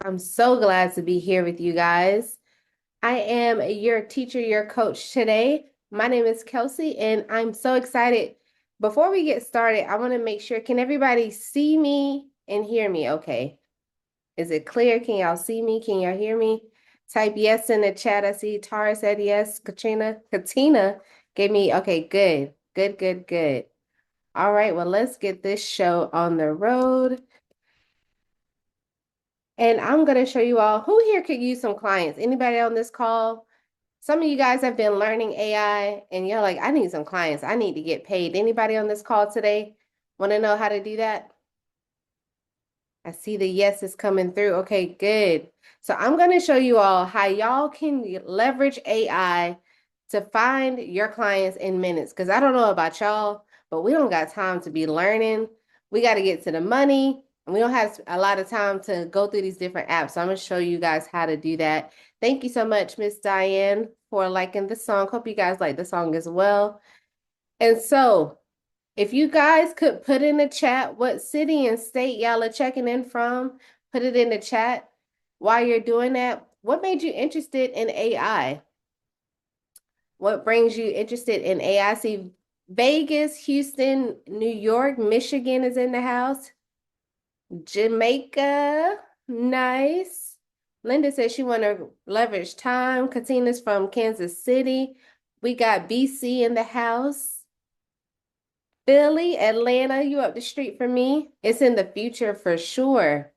I'm so glad to be here with you guys. I am your teacher, your coach today. My name is Kel'sea, and I'm so excited. Before we get started, I want to make sure, can everybody see me and hear me? Okay. Is it clear? Can y'all see me? Can y'all hear me? Type yes in the chat. I see Tara said yes. Katina gave me, okay, good. Good, good, good. All right, well, let's get this show on the road. And I'm going to show you all who here could use some clients. Anybody on this call? Some of you guys have been learning AI and you're like, I need some clients. I need to get paid. Anybody on this call today want to know how to do that? I see the yes is coming through. Okay, good. So I'm going to show you all how y'all can leverage AI to find your clients in minutes. Because I don't know about y'all, but we don't got time to be learning. We got to get to the money, and we don't have a lot of time to go through these different apps. So I'm going to show you guys how to do that. Thank you so much, Miss Diane, for liking the song. Hope you guys like the song as well. And so, if you guys could put in the chat what city and state y'all are checking in from, put it in the chat while you're doing that. What made you interested in AI? What brings you interested in AI? See, Vegas, Houston, New York, Michigan is in the house. Jamaica, nice. Linda says she want to leverage time. Katina's from Kansas City. We got BC in the house. Philly, Atlanta, you up the street from me? It's in the future for sure.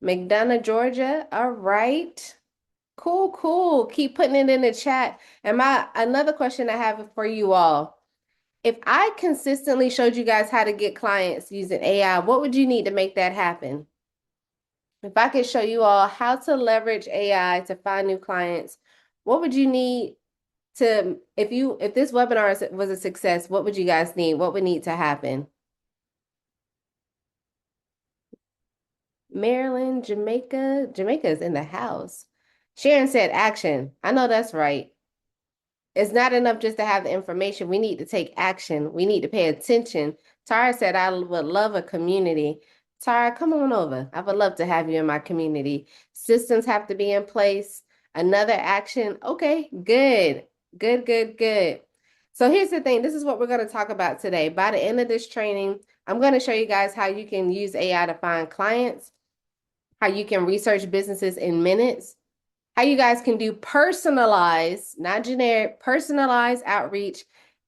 McDonough, Georgia. All right. Cool, cool. Keep putting it in the chat. And my another question I have for you all. If I consistently showed you guys how to get clients using AI, what would you need to make that happen? If I could show you all how to leverage AI to find new clients, what would you need to, if this webinar was a success, what would you guys need? What would need to happen? Maryland, Jamaica. Jamaica's in the house. Sharon said action. I know that's right. It's not enough just to have the information. We need to take action. We need to pay attention. Tara said, I would love a community. Tara, come on over. I would love to have you in my community. Systems have to be in place. Another action. Okay, good. Good, good, good. So here's the thing. This is what we're going to talk about today. By the end of this training, I'm going to show you guys how you can use AI to find clients, how you can research businesses in minutes, how you guys can do personalized, not generic, personalized outreach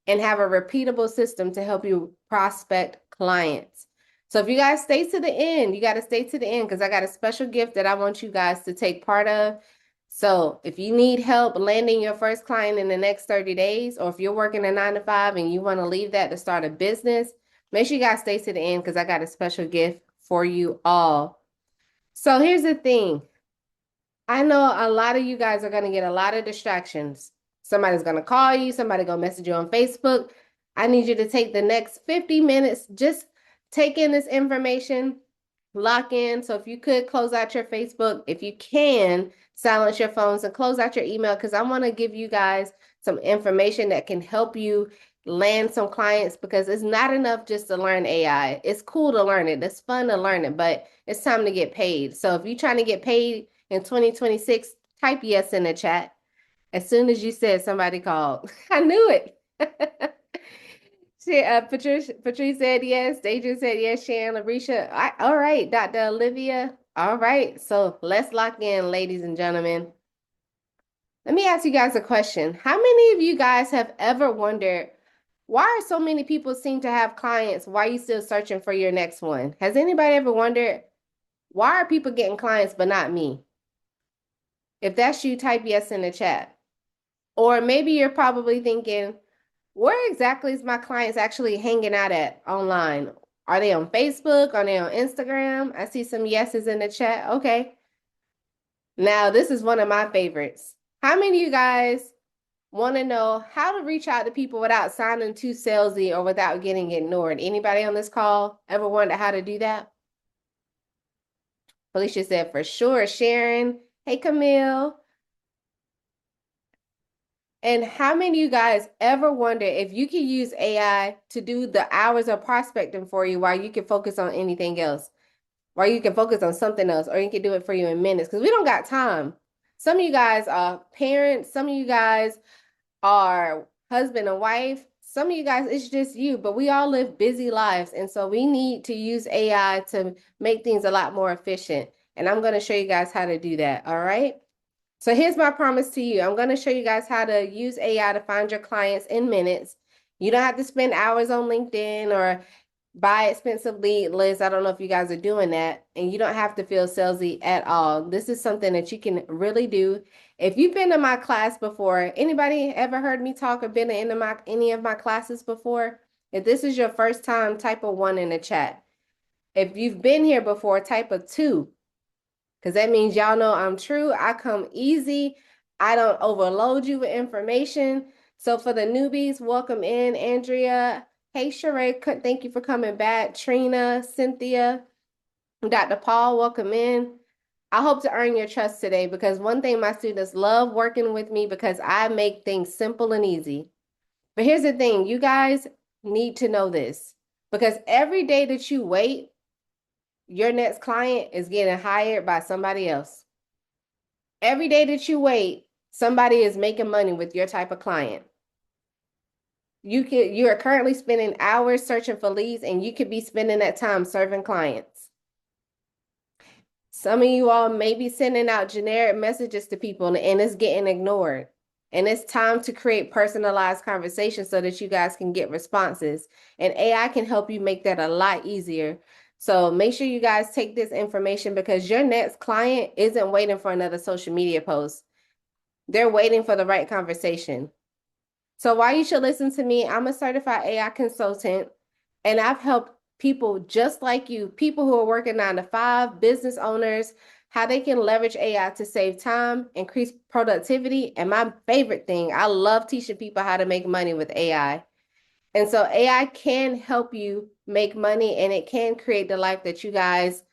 and have a repeatable system to help you prospect clients. So if you guys stay to the end, you got to stay to the end because I got a special gift that I want you guys to take part of. So if you need help landing your first client in the next 30 days, or if you're working a 9 to 5 and you want to leave that to start a business, make sure you guys stay to the end because I got a special gift for you all. So here's the thing. I know a lot of you guys are going to get a lot of distractions. Somebody's going to call you, somebody going to message you on Facebook. I need you to take the next 50 minutes, just take in this information, lock in. So if you could close out your Facebook, if you can, silence your phones and close out your email, because I want to give you guys some information that can help you land some clients, because it's not enough just to learn AI. It's cool to learn it. It's fun to learn it, but it's time to get paid. So if you're trying to get paid in 2026, type yes in the chat. As soon as you said somebody called, I knew it. Patrice said yes. Adrian said yes. Sharon, Larisha. All right, Dr. Olivia. All right. So let's lock in, ladies and gentlemen. Let me ask you guys a question. How many of you guys have ever wondered why are so many people seem to have clients? Why are you still searching for your next one? Has anybody ever wondered why are people getting clients but not me? If that's you, type yes in the chat. Or maybe you're probably thinking, where exactly is my clients actually hanging out at online? Are they on Facebook? Are they on Instagram? I see some yeses in the chat. Okay. Now, this is one of my favorites. How many of you guys want to know how to reach out to people without sounding too salesy or without getting ignored? Anybody on this call ever wonder how to do that? Felicia said, for sure. Sharon. Hey, Camille. And how many of you guys ever wonder if you could use AI to do the hours of prospecting for you while you can focus on anything else? or you can focus on something else, or you can do it for you in minutes because we don't got time. Some of you guys are parents, some of you guys are husband and wife, some of you guys, it's just you, but we all live busy lives. And so we need to use AI to make things a lot more efficient. And I'm going to show you guys how to do that. All right. So here's my promise to you. I'm going to show you guys how to use AI to find your clients in minutes. You don't have to spend hours on LinkedIn or buy expensive lead lists. I don't know if you guys are doing that, and you don't have to feel salesy at all. This is something that you can really do. If you've been to my class before, anybody ever heard me talk or been to any of my classes before? If this is your first time, type a 1 in the chat. If you've been here before, type a 2, because that means y'all know I'm true. I come easy. I don't overload you with information. So for the newbies, welcome in, Andrea. Hey, Sheree, thank you for coming back. Trina, Cynthia, Dr. Paul, welcome in. I hope to earn your trust today because one thing my students love working with me because I make things simple and easy. But here's the thing, you guys need to know this because every day that you wait, your next client is getting hired by somebody else. Every day that you wait, somebody is making money with your type of client. You are currently spending hours searching for leads, and you could be spending that time serving clients. Some of you all may be sending out generic messages to people and it's getting ignored. And it's time to create personalized conversations so that you guys can get responses. And AI can help you make that a lot easier. So make sure you guys take this information because your next client isn't waiting for another social media post. They're waiting for the right conversation. So why you should listen to me, I'm a certified AI consultant, and I've helped people just like you, people who are working 9 to 5, business owners, how they can leverage AI to save time, increase productivity. And my favorite thing, I love teaching people how to make money with AI. And so AI can help you make money and it can create the life that you guys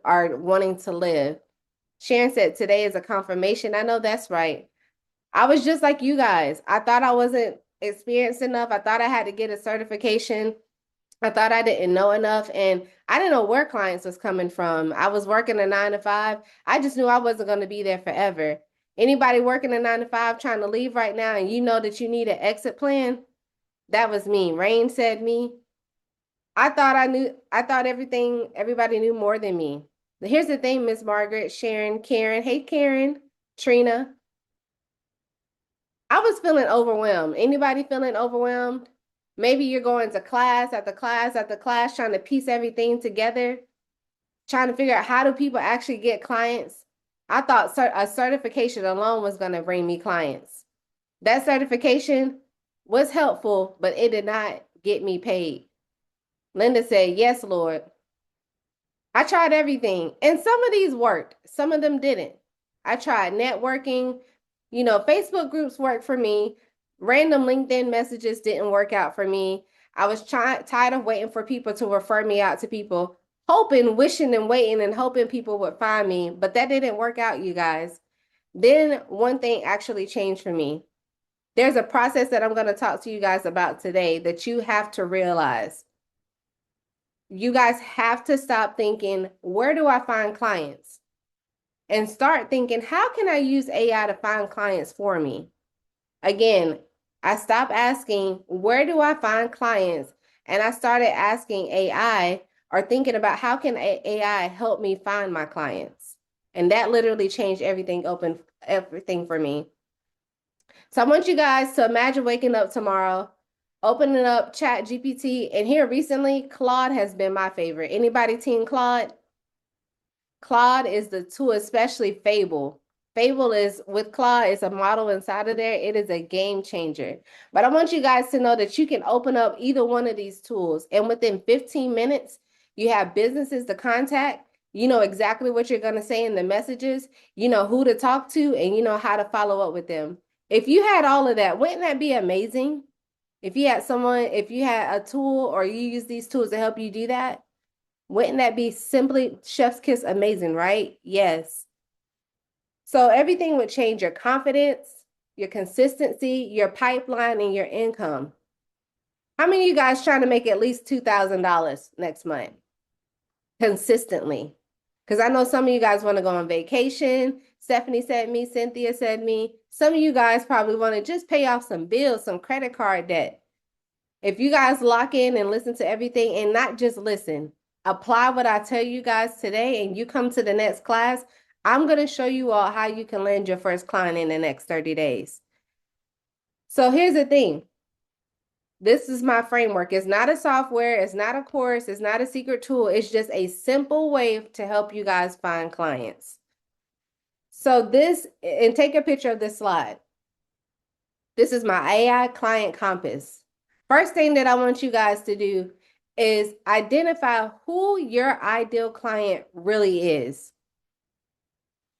are wanting to live. Sharon said today is a confirmation. I know that's right. I was just like you guys. I thought I wasn't experienced enough. I thought I had to get a certification. I thought I didn't know enough. And I didn't know where clients was coming from. I was working a 9 to 5. I just knew I wasn't going to be there forever. Anybody working a 9 to 5 trying to leave right now and you know that you need an exit plan? That was me. Rain said me. I thought everybody knew more than me. But here's the thing, Miss Margaret, Sharon, Karen. Hey, Karen, Trina. I was feeling overwhelmed. Anybody feeling overwhelmed? Maybe you're going to class after class after class, trying to piece everything together, trying to figure out how do people actually get clients. I thought a certification alone was going to bring me clients. That certification was helpful, but it did not get me paid. Linda said, yes, Lord. I tried everything, and some of these worked. Some of them didn't. I tried networking. Facebook groups worked for me. Random LinkedIn messages didn't work out for me. I was tired of waiting for people to refer me out to people, hoping, wishing, and waiting and hoping people would find me. But that didn't work out, you guys. Then one thing actually changed for me. There's a process that I'm going to talk to you guys about today that you have to realize. You guys have to stop thinking, where do I find clients? And start thinking, how can I use AI to find clients for me? Again, I stopped asking, where do I find clients? And I started asking AI or thinking about how can AI help me find my clients? And that literally changed everything for me. So I want you guys to imagine waking up tomorrow, opening up Chat GPT, and here recently, Claude has been my favorite. Anybody team Claude? Claude is the tool, especially Fable. Fable is with Claude, it's a model inside of there. It is a game changer. But I want you guys to know that you can open up either one of these tools, and within 15 minutes, you have businesses to contact. You know exactly what you're going to say in the messages. You know who to talk to, and you know how to follow up with them. If you had all of that, wouldn't that be amazing? If you had a tool or you use these tools to help you do that, wouldn't that be simply chef's kiss amazing, right? Yes. So everything would change: your confidence, your consistency, your pipeline, and your income. How many of you guys trying to make at least $2,000 next month? consistently. Because I know some of you guys want to go on vacation. Stephanie said me, Cynthia said me. Some of you guys probably want to just pay off some bills, some credit card debt. If you guys lock in and listen to everything and not just listen, apply what I tell you guys today and you come to the next class, I'm going to show you all how you can land your first client in the next 30 days. So here's the thing. This is my framework. It's not a software. It's not a course. It's not a secret tool. It's just a simple way to help you guys find clients. So this, and take a picture of this slide. This is my AI client compass. First thing that I want you guys to do is identify who your ideal client really is.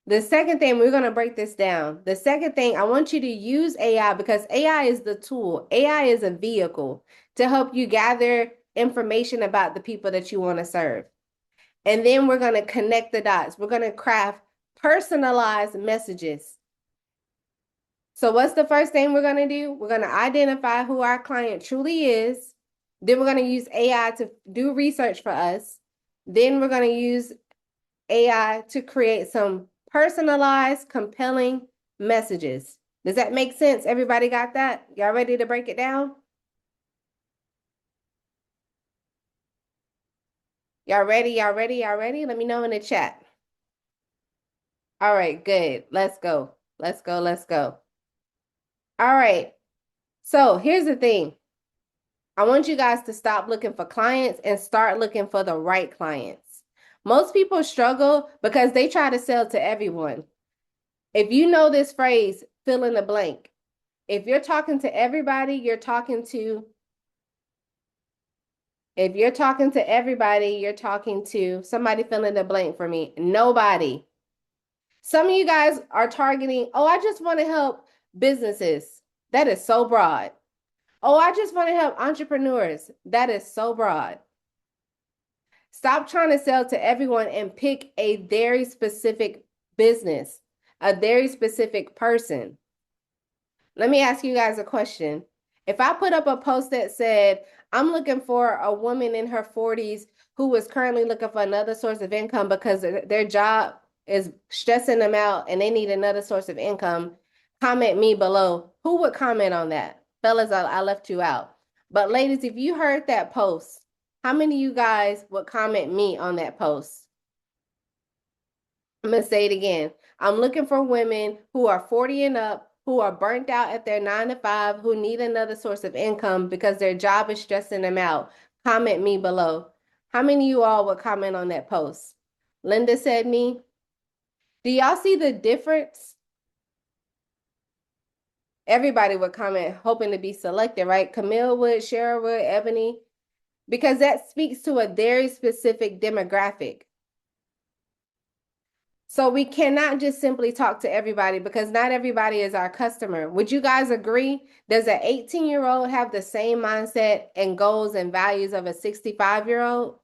The second thing, we're going to break this down. The second thing, I want you to use AI because AI is the tool. AI is a vehicle to help you gather information about the people that you want to serve. And then we're going to connect the dots. We're going to craft personalized messages. So what's the first thing we're going to do? We're going to identify who our client truly is. Then we're going to use AI to do research for us. Then we're going to use AI to create some personalized, compelling messages. Does that make sense? Everybody got that? Y'all ready to break it down? Y'all ready? Y'all ready? Y'all ready? Let me know in the chat. All right, good. Let's go. Let's go. Let's go. All right. So here's the thing. I want you guys to stop looking for clients and start looking for the right clients. Most people struggle because they try to sell to everyone. If you know this phrase, fill in the blank. If you're talking to everybody, you're talking to somebody fill in the blank for me. Nobody. Some of you guys are targeting, oh, I just want to help businesses. That is so broad. Oh, I just want to help entrepreneurs. That is so broad. Stop trying to sell to everyone and pick a very specific business, a very specific person. Let me ask you guys a question. If I put up a post that said, I'm looking for a woman in her 40s who is currently looking for another source of income because their job is stressing them out and they need another source of income, comment me below. Who would comment on that? Fellas, I left you out. But ladies, if you heard that post, how many of you guys would comment me on that post? I'm going to say it again. I'm looking for women who are 40 and up, who are burnt out at their 9 to 5, who need another source of income because their job is stressing them out. Comment me below. How many of you all would comment on that post? Linda said me. Do y'all see the difference? Everybody would comment hoping to be selected, right? Camille would, Cheryl would, Ebony, because that speaks to a very specific demographic. So we cannot just simply talk to everybody because not everybody is our customer. Would you guys agree? Does an 18-year-old have the same mindset and goals and values of a 65-year-old?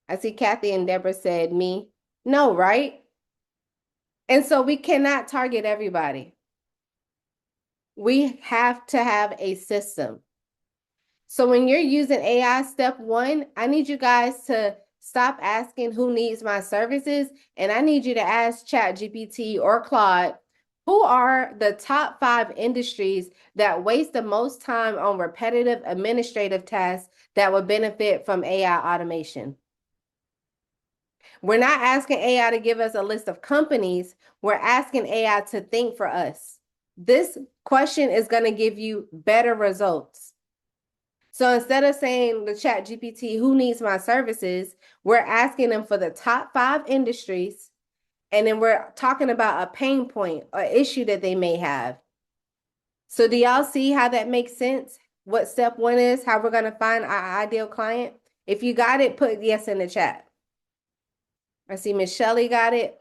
I see Kathy and Deborah said me. No, right? And so we cannot target everybody. We have to have a system. So when you're using AI, step one, I need you guys to stop asking who needs my services. And I need you to ask ChatGPT or Claude, who are the top 5 industries that waste the most time on repetitive administrative tasks that would benefit from AI automation? We're not asking AI to give us a list of companies. We're asking AI to think for us. This question is going to give you better results. So instead of saying the ChatGPT, who needs my services, we're asking them for the top 5 industries. And then we're talking about a pain point or issue that they may have. So do y'all see how that makes sense? What step 1 is, how we're going to find our ideal client? If you got it, put yes in the chat. I see Miss Shelley got it.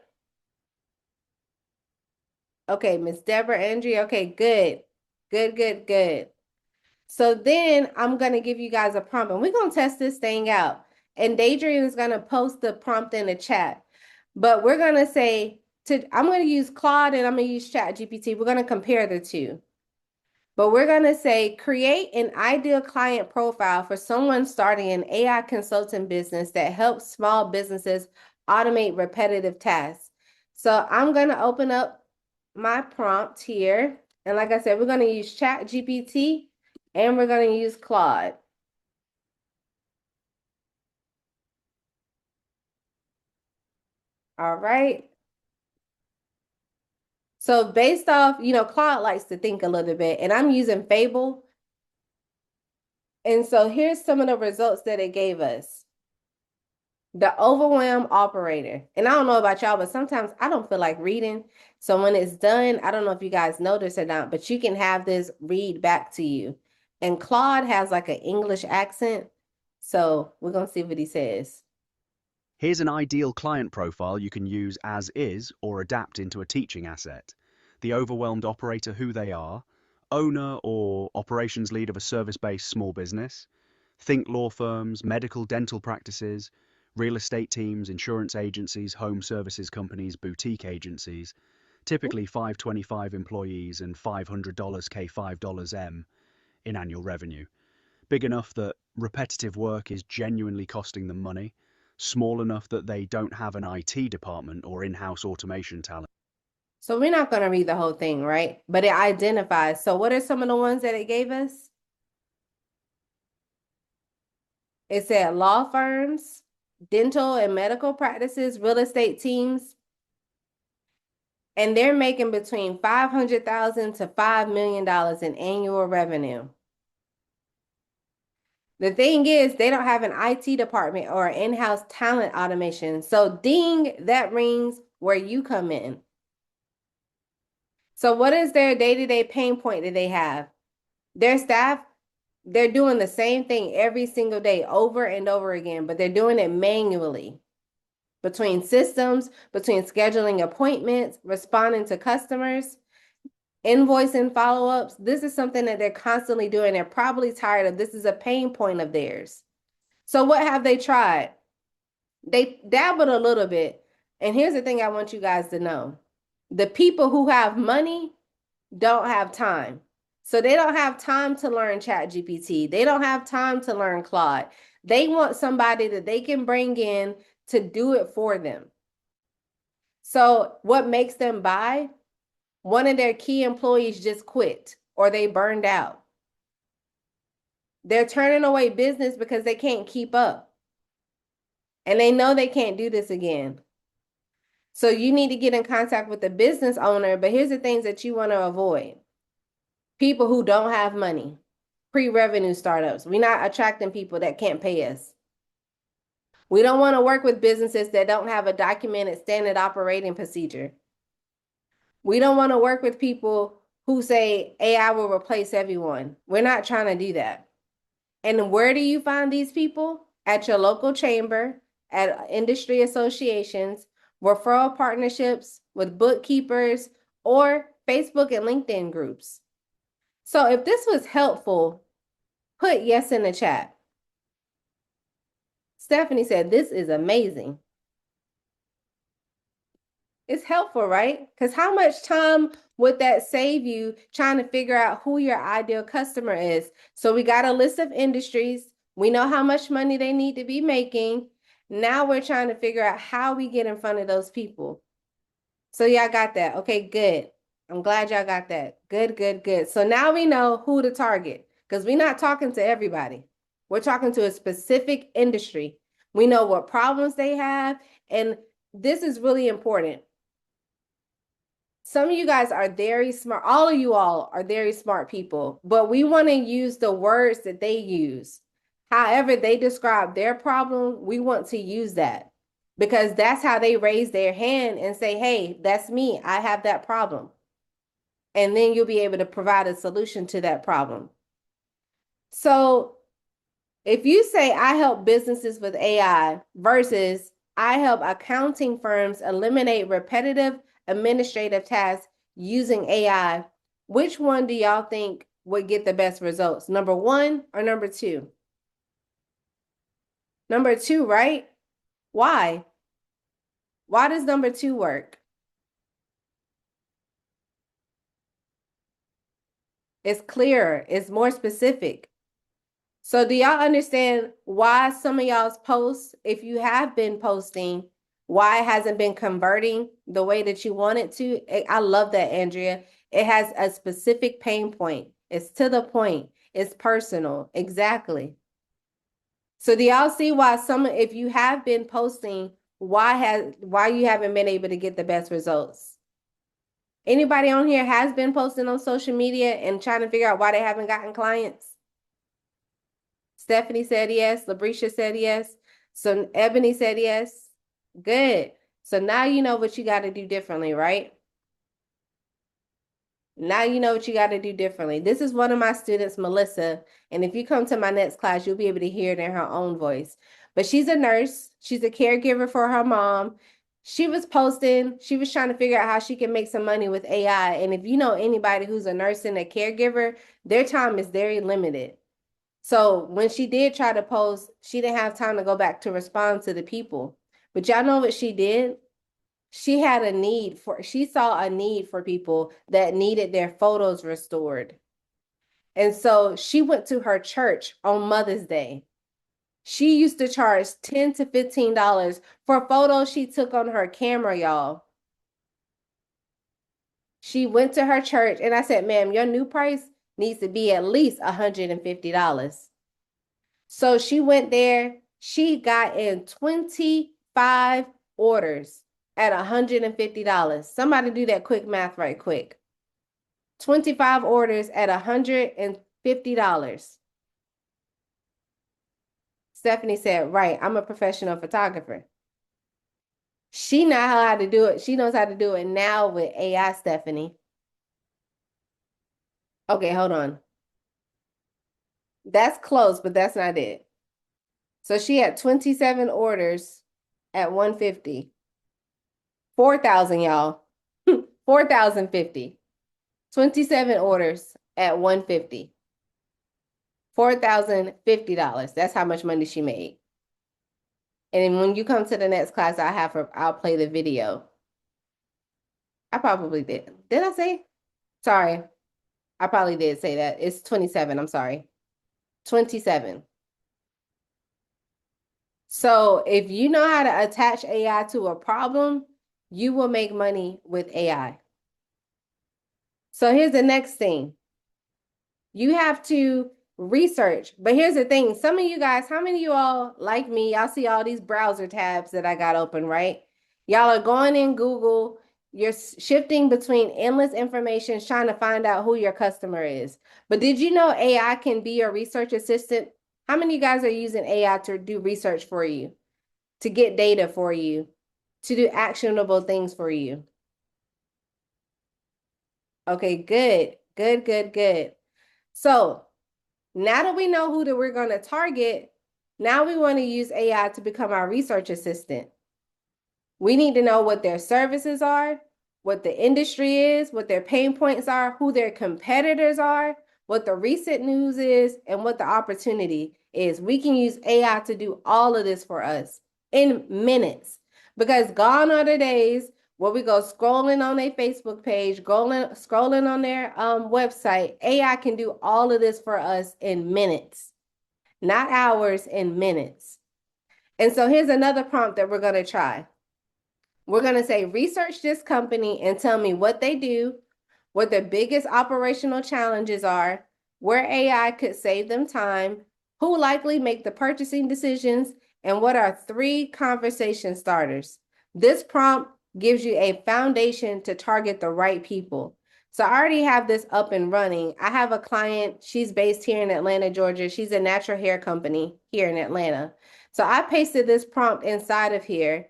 Okay, Miss Deborah, Andrea. Okay, good. Good, good, good. So then I'm going to give you guys a prompt and we're going to test this thing out. And Daydream is going to post the prompt in the chat. But we're going to say, I'm going to use Claude and I'm going to use ChatGPT. We're going to compare the two. But we're going to say create an ideal client profile for someone starting an AI consulting business that helps small businesses automate repetitive tasks. So I'm going to open up my prompt here. And like I said, we're going to use ChatGPT and we're going to use Claude. All right. So based off, Claude likes to think a little bit, and I'm using Fable. And so here's some of the results that it gave us. The overwhelm operator. And I don't know about y'all, but sometimes I don't feel like reading. So when it's done, I don't know if you guys know this or not, but you can have this read back to you. And Claude has like an English accent. So we're going to see what he says. Here's an ideal client profile you can use as is or adapt into a teaching asset. The overwhelmed operator, who they are, owner or operations lead of a service-based small business, think law firms, medical dental practices, real estate teams, insurance agencies, home services companies, boutique agencies, typically 525 employees and $500 K $5 M in annual revenue. Big enough that repetitive work is genuinely costing them money, small enough that they don't have an IT department or in-house automation talent. So we're not going to read the whole thing, right? But it identifies. So what are some of the ones that it gave us? It said law firms, dental and medical practices, real estate teams, and they're making between $500,000 to $5 million in annual revenue. The thing is, they don't have an IT department or in-house talent automation. So ding, that rings where you come in. So what is their day-to-day pain point that they have? Their staff, they're doing the same thing every single day over and over again, but they're doing it manually. Between systems, between scheduling appointments, responding to customers, invoicing follow-ups. This is something that they're constantly doing. They're probably tired of. This is a pain point of theirs. So what have they tried? They dabbled a little bit. And here's the thing I want you guys to know. The people who have money don't have time. So they don't have time to learn ChatGPT. They don't have time to learn Claude. They want somebody that they can bring in to do it for them. So what makes them buy? One of their key employees just quit or they burned out. They're turning away business because they can't keep up. And they know they can't do this again. So you need to get in contact with the business owner. But here's the things that you want to avoid. People who don't have money, pre-revenue startups. We're not attracting people that can't pay us. We don't want to work with businesses that don't have a documented standard operating procedure. We don't want to work with people who say AI will replace everyone. We're not trying to do that. And where do you find these people? At your local chamber, at industry associations, referral partnerships with bookkeepers, or Facebook and LinkedIn groups. So if this was helpful, put yes in the chat. Stephanie said, this is amazing. It's helpful, right? Because how much time would that save you trying to figure out who your ideal customer is? So we got a list of industries. We know how much money they need to be making. Now we're trying to figure out how we get in front of those people. So y'all got that. Okay, good. I'm glad y'all got that. Good, good, good. So now we know who to target because we're not talking to everybody. We're talking to a specific industry. We know what problems they have. And this is really important. Some of you guys are very smart. All of you all are very smart people, but we want to use the words that they use. However they describe their problem, we want to use that because that's how they raise their hand and say, hey, that's me. I have that problem. And then you'll be able to provide a solution to that problem. So if you say I help businesses with AI versus I help accounting firms eliminate repetitive administrative tasks using AI, which one do y'all think would get the best results? Number one or number two? Number two, right? Why? Why does number two work? It's clearer. It's more specific. So do y'all understand why some of y'all's posts, if you have been posting, why it hasn't been converting the way that you want it to? I love that, Andrea. It has a specific pain point. It's to the point. It's personal. Exactly. So do y'all see why if you have been posting, why you haven't been able to get the best results? Anybody on here has been posting on social media and trying to figure out why they haven't gotten clients? Stephanie said yes. Labrisha said yes. So Ebony said yes. Good. So now you know what you got to do differently, right? Now you know what you got to do differently. This is one of my students, Melissa. And if you come to my next class, you'll be able to hear it in her own voice. But she's a nurse. She's a caregiver for her mom. She was posting, she was trying to figure out how she can make some money with AI. And if you know anybody who's a nurse and a caregiver, their time is very limited. So when she did try to post, she didn't have time to go back to respond to the people. But y'all know what she did? She saw a need for people that needed their photos restored. And so she went to her church on Mother's Day. She used to charge $10 to $15 for photos she took on her camera, y'all. She went to her church and I said, ma'am, your new price needs to be at least $150. So she went there. She got in 25 orders at $150. Somebody do that quick math right quick. 25 orders at $150. Stephanie said, right, I'm a professional photographer. She knows how to do it. She knows how to do it now with AI, Stephanie. Okay, hold on. That's close, but that's not it. So she had 27 orders at 150. 4,000, y'all. 4,050. 27 orders at 150. $4,050. That's how much money she made. And when you come to the next class, I'll play the video. I probably did. Did I say? Sorry. I probably did say that. It's 27. I'm sorry. 27. So if you know how to attach AI to a problem, you will make money with AI. So here's the next thing. You have to research. But here's the thing. Some of you guys, how many of you all like me? Y'all see all these browser tabs that I got open, right? Y'all are going in Google. You're shifting between endless information, trying to find out who your customer is. But did you know AI can be your research assistant? How many of you guys are using AI to do research for you, to get data for you, to do actionable things for you? Okay, good, good, good, good. So now that we know who that we're going to target, now we want to use AI to become our research assistant. We need to know what their services are, what the industry is, what their pain points are, who their competitors are, what the recent news is, and what the opportunity is. We can use AI to do all of this for us in minutes, because gone are the days where we go scrolling on their Facebook page, scrolling on their website. AI can do all of this for us in minutes, not hours, in minutes. And so here's another prompt that we're going to try. We're going to say, research this company and tell me what they do, what their biggest operational challenges are, where AI could save them time, who likely make the purchasing decisions, and what are 3 conversation starters. This prompt gives you a foundation to target the right people. So I already have this up and running. I have a client, she's based here in Atlanta, Georgia. She's a natural hair company here in Atlanta. So I pasted this prompt inside of here.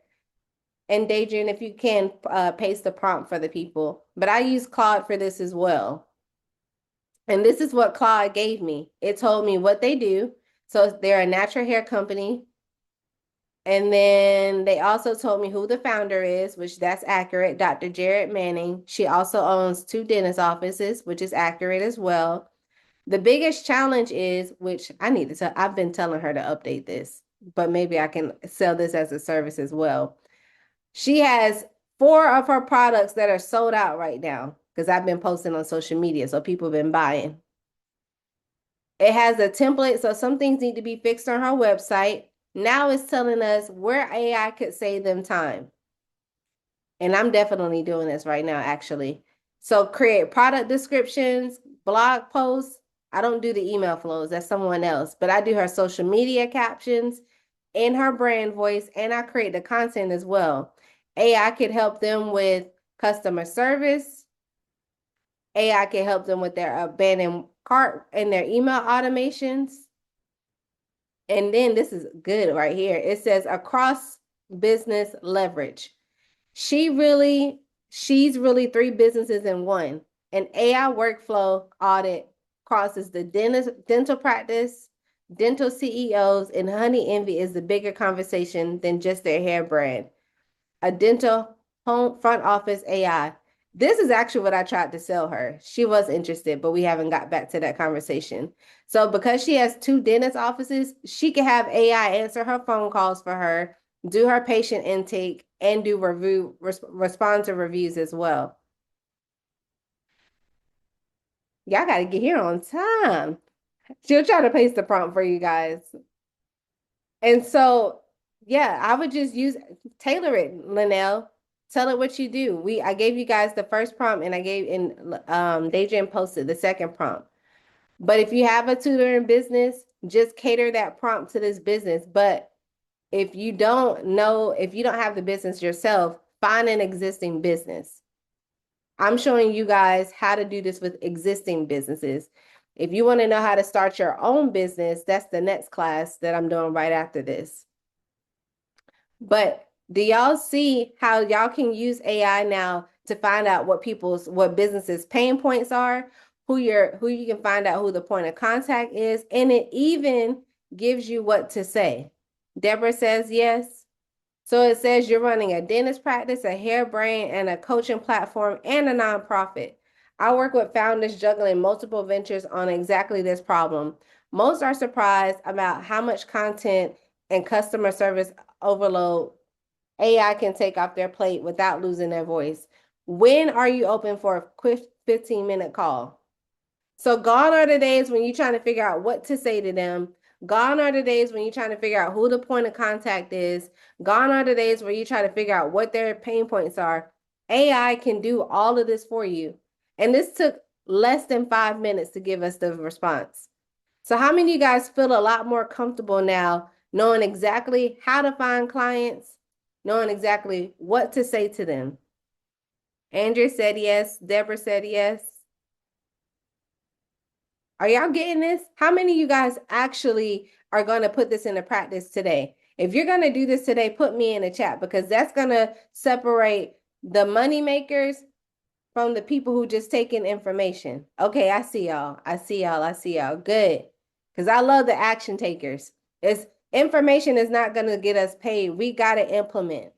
And Daedrian, if you can paste the prompt for the people. But I use Claude for this as well. And this is what Claude gave me. It told me what they do. So they're a natural hair company. And then they also told me who the founder is, which that's accurate, Dr. Jared Manning. She also owns 2 dentist offices, which is accurate as well. The biggest challenge is, which I've been telling her to update this, but maybe I can sell this as a service as well. She has 4 of her products that are sold out right now because I've been posting on social media, so people have been buying. It has a template, so some things need to be fixed on her website. Now it's telling us where AI could save them time. And I'm definitely doing this right now, actually. So create product descriptions, blog posts. I don't do the email flows, that's someone else, but I do her social media captions in her brand voice, and I create the content as well. AI could help them with customer service. AI can help them with their abandoned cart and their email automations. And then this is good right here. It says across business leverage. She's really three businesses in one. An AI workflow audit crosses the dental practice, dental CEOs, and Honey Envy is the bigger conversation than just their hair brand. A dental home front office AI. This is actually what I tried to sell her. She was interested, but we haven't got back to that conversation. So because she has two dentist offices, she can have AI answer her phone calls for her, do her patient intake, and do respond to reviews as well. Y'all got to get here on time. She'll try to paste the prompt for you guys. And so, yeah, I would just tailor it, Linnell. Tell it what you do. I gave you guys the first prompt, and I gave in Daydream posted the second prompt. But if you have a tutor in business, just cater that prompt to this business. But if you don't know, if you don't have the business yourself, find an existing business. I'm showing you guys how to do this with existing businesses. If you want to know how to start your own business, that's the next class that I'm doing right after this. But do y'all see how y'all can use AI now to find out what businesses pain points are, who you can find out who the point of contact is, and it even gives you what to say. Deborah says yes. So it says you're running a dentist practice, a hair brand, and a coaching platform, and a nonprofit. I work with founders juggling multiple ventures on exactly this problem. Most are surprised about how much content and customer service overload AI can take off their plate without losing their voice. When are you open for a quick 15-minute call? So gone are the days when you're trying to figure out what to say to them. Gone are the days when you're trying to figure out who the point of contact is. Gone are the days where you try to figure out what their pain points are. AI can do all of this for you. And this took less than 5 minutes to give us the response. So how many of you guys feel a lot more comfortable now knowing exactly how to find clients, knowing exactly what to say to them? Andrea said yes. Deborah said yes. Are y'all getting this? How many of you guys actually are going to put this into practice today? If you're going to do this today, put me in the chat, because that's going to separate the money makers from the people who just take in information. Okay, I see y'all. I see y'all. I see y'all. Good. Because I love the action takers. Information is not going to get us paid. We got to implement.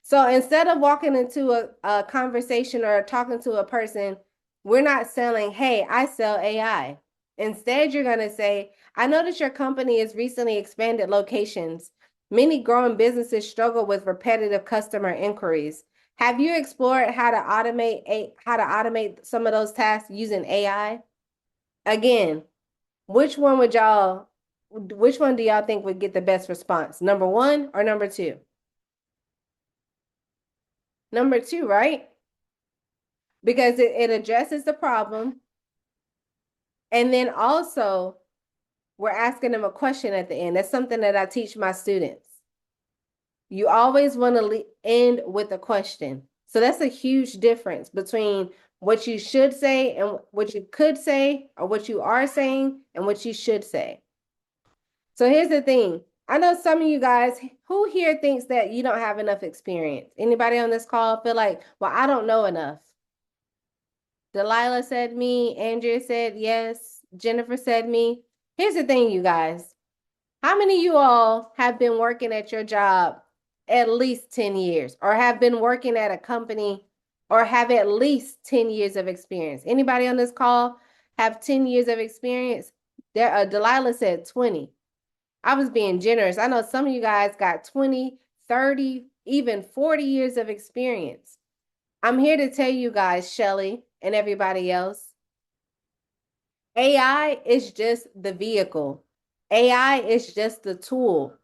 So instead of walking into a conversation or talking to a person, we're not selling, hey, I sell AI. Instead, you're going to say, I noticed your company has recently expanded locations. Many growing businesses struggle with repetitive customer inquiries. Have you explored how to automate some of those tasks using AI? Again, which one do y'all think would get the best response? Number one or number two? Number two, right? Because it addresses the problem. And then also, we're asking them a question at the end. That's something that I teach my students. You always want to end with a question. So that's a huge difference between what you should say and what you could say, or what you are saying and what you should say. So here's the thing. I know some of you guys who here thinks that you don't have enough experience. Anybody on this call feel like, well, I don't know enough? Delilah said me. Andrea said yes. Jennifer said me. Here's the thing, you guys. How many of you all have been working at your job at least 10 years, or have been working at a company, or have at least 10 years of experience? Anybody on this call have 10 years of experience? Delilah said 20. I was being generous. I know some of you guys got 20, 30, even 40 years of experience. I'm here to tell you guys, Shelly and everybody else, AI is just the vehicle. AI is just the tool.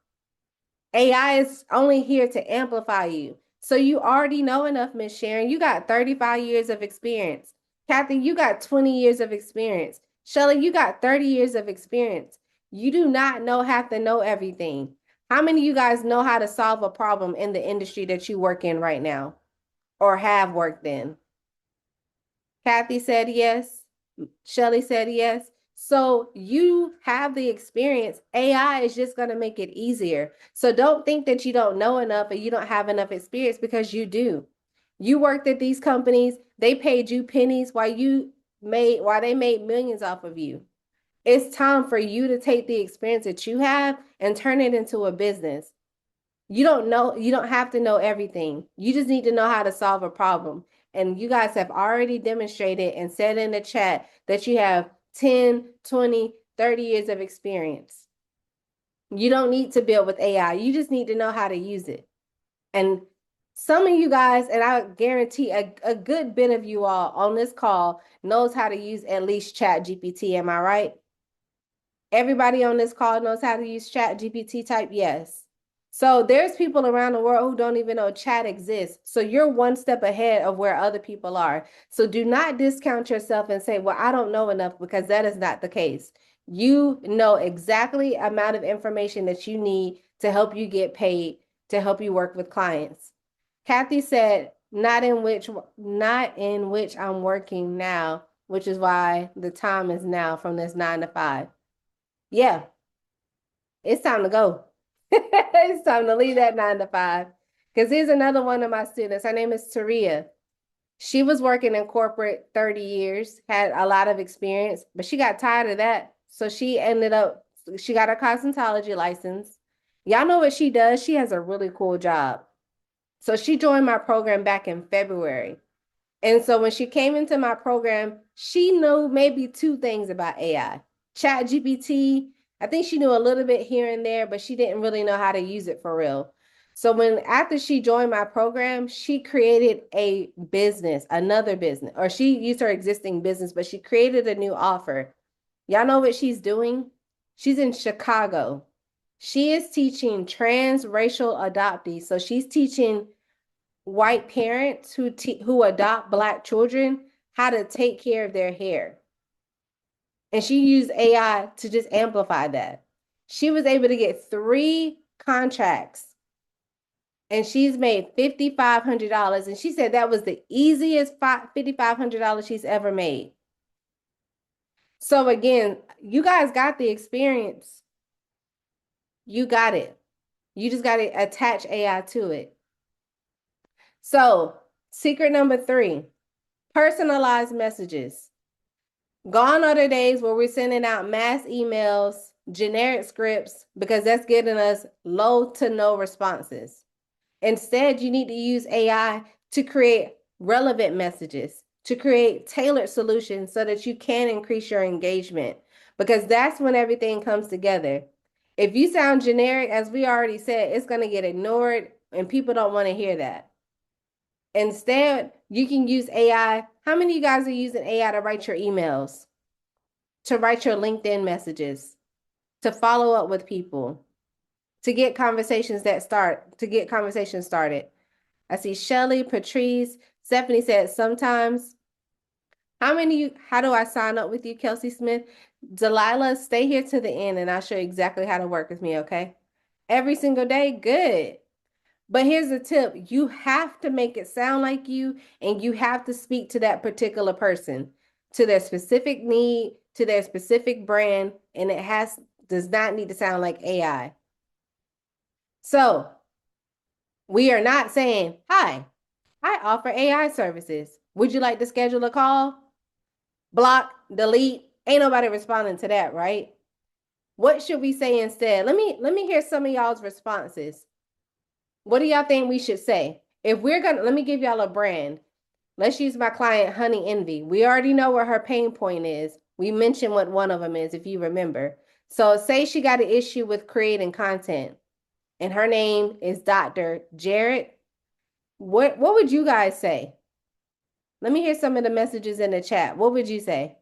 AI is only here to amplify you. So you already know enough, Miss Sharon. You got 35 years of experience. Kathy, you got 20 years of experience. Shelly, you got 30 years of experience. You do not have to know everything. How many of you guys know how to solve a problem in the industry that you work in right now or have worked in? Kathy said yes. Shelly said yes. So you have the experience. AI is just going to make it easier. So don't think that you don't know enough or you don't have enough experience, because you do. You worked at these companies, they paid you pennies while they made millions off of you. It's time for you to take the experience that you have and turn it into a business. You don't have to know everything. You just need to know how to solve a problem. And you guys have already demonstrated and said in the chat that you have 10, 20, 30 years of experience. You don't need to build with AI. You just need to know how to use it. And some of you guys, and I guarantee a good bit of you all on this call knows how to use at least Chat GPT. Am I right? Everybody on this call knows how to use Chat GPT. Type yes. So there's people around the world who don't even know chat exists. So you're one step ahead of where other people are. So do not discount yourself and say, well, I don't know enough, because that is not the case. You know exactly amount of information that you need to help you get paid, to help you work with clients. Kathy said, not in which I'm working now, which is why the time is now from this 9 to 5. Yeah, it's time to go. It's time to leave that 9 to 5. Because here's another one of my students. Her name is Taria. She was working in corporate 30 years, had a lot of experience, but she got tired of that. So she got her cosmetology license. Y'all know what she does? She has a really cool job. So she joined my program back in February. And so when she came into my program, she knew maybe two things about AI. Chat GPT, I think she knew a little bit here and there, but she didn't really know how to use it for real. So after she joined my program, she created a business, another business, or she used her existing business, but she created a new offer. Y'all know what she's doing? She's in Chicago. She is teaching transracial adoptees. So she's teaching white parents who adopt Black children how to take care of their hair. And she used AI to just amplify that. She was able to get 3 contracts and she's made $5,500. And she said that was the easiest $5,500 she's ever made. So again, you guys got the experience. You got it. You just got to attach AI to it. So secret number 3, personalized messages. Gone are the days where we're sending out mass emails, generic scripts, because that's getting us low to no responses. Instead, you need to use AI to create relevant messages, to create tailored solutions so that you can increase your engagement, because that's when everything comes together. If you sound generic, as we already said, it's going to get ignored and people don't want to hear that. Instead, you can use AI. How many of you guys are using AI to write your emails, to write your LinkedIn messages, to follow up with people, to get conversations started? I see Shelly, Patrice, Stephanie said sometimes. How do I sign up with you, Kel'sea Smith? Delilah, stay here to the end and I'll show you exactly how to work with me, okay? Every single day? Good. But here's the tip. You have to make it sound like you, and you have to speak to that particular person, to their specific need, to their specific brand, and does not need to sound like AI. So we are not saying, hi, I offer AI services. Would you like to schedule a call? Block, delete. Ain't nobody responding to that, right? What should we say instead? Let me hear some of y'all's responses. What do y'all think we should say? Let me give y'all a brand. Let's use my client, Honey Envy. We already know where her pain point is. We mentioned what one of them is, if you remember. So say she got an issue with creating content and her name is Dr. Jarrett. What would you guys say? Let me hear some of the messages in the chat. What would you say?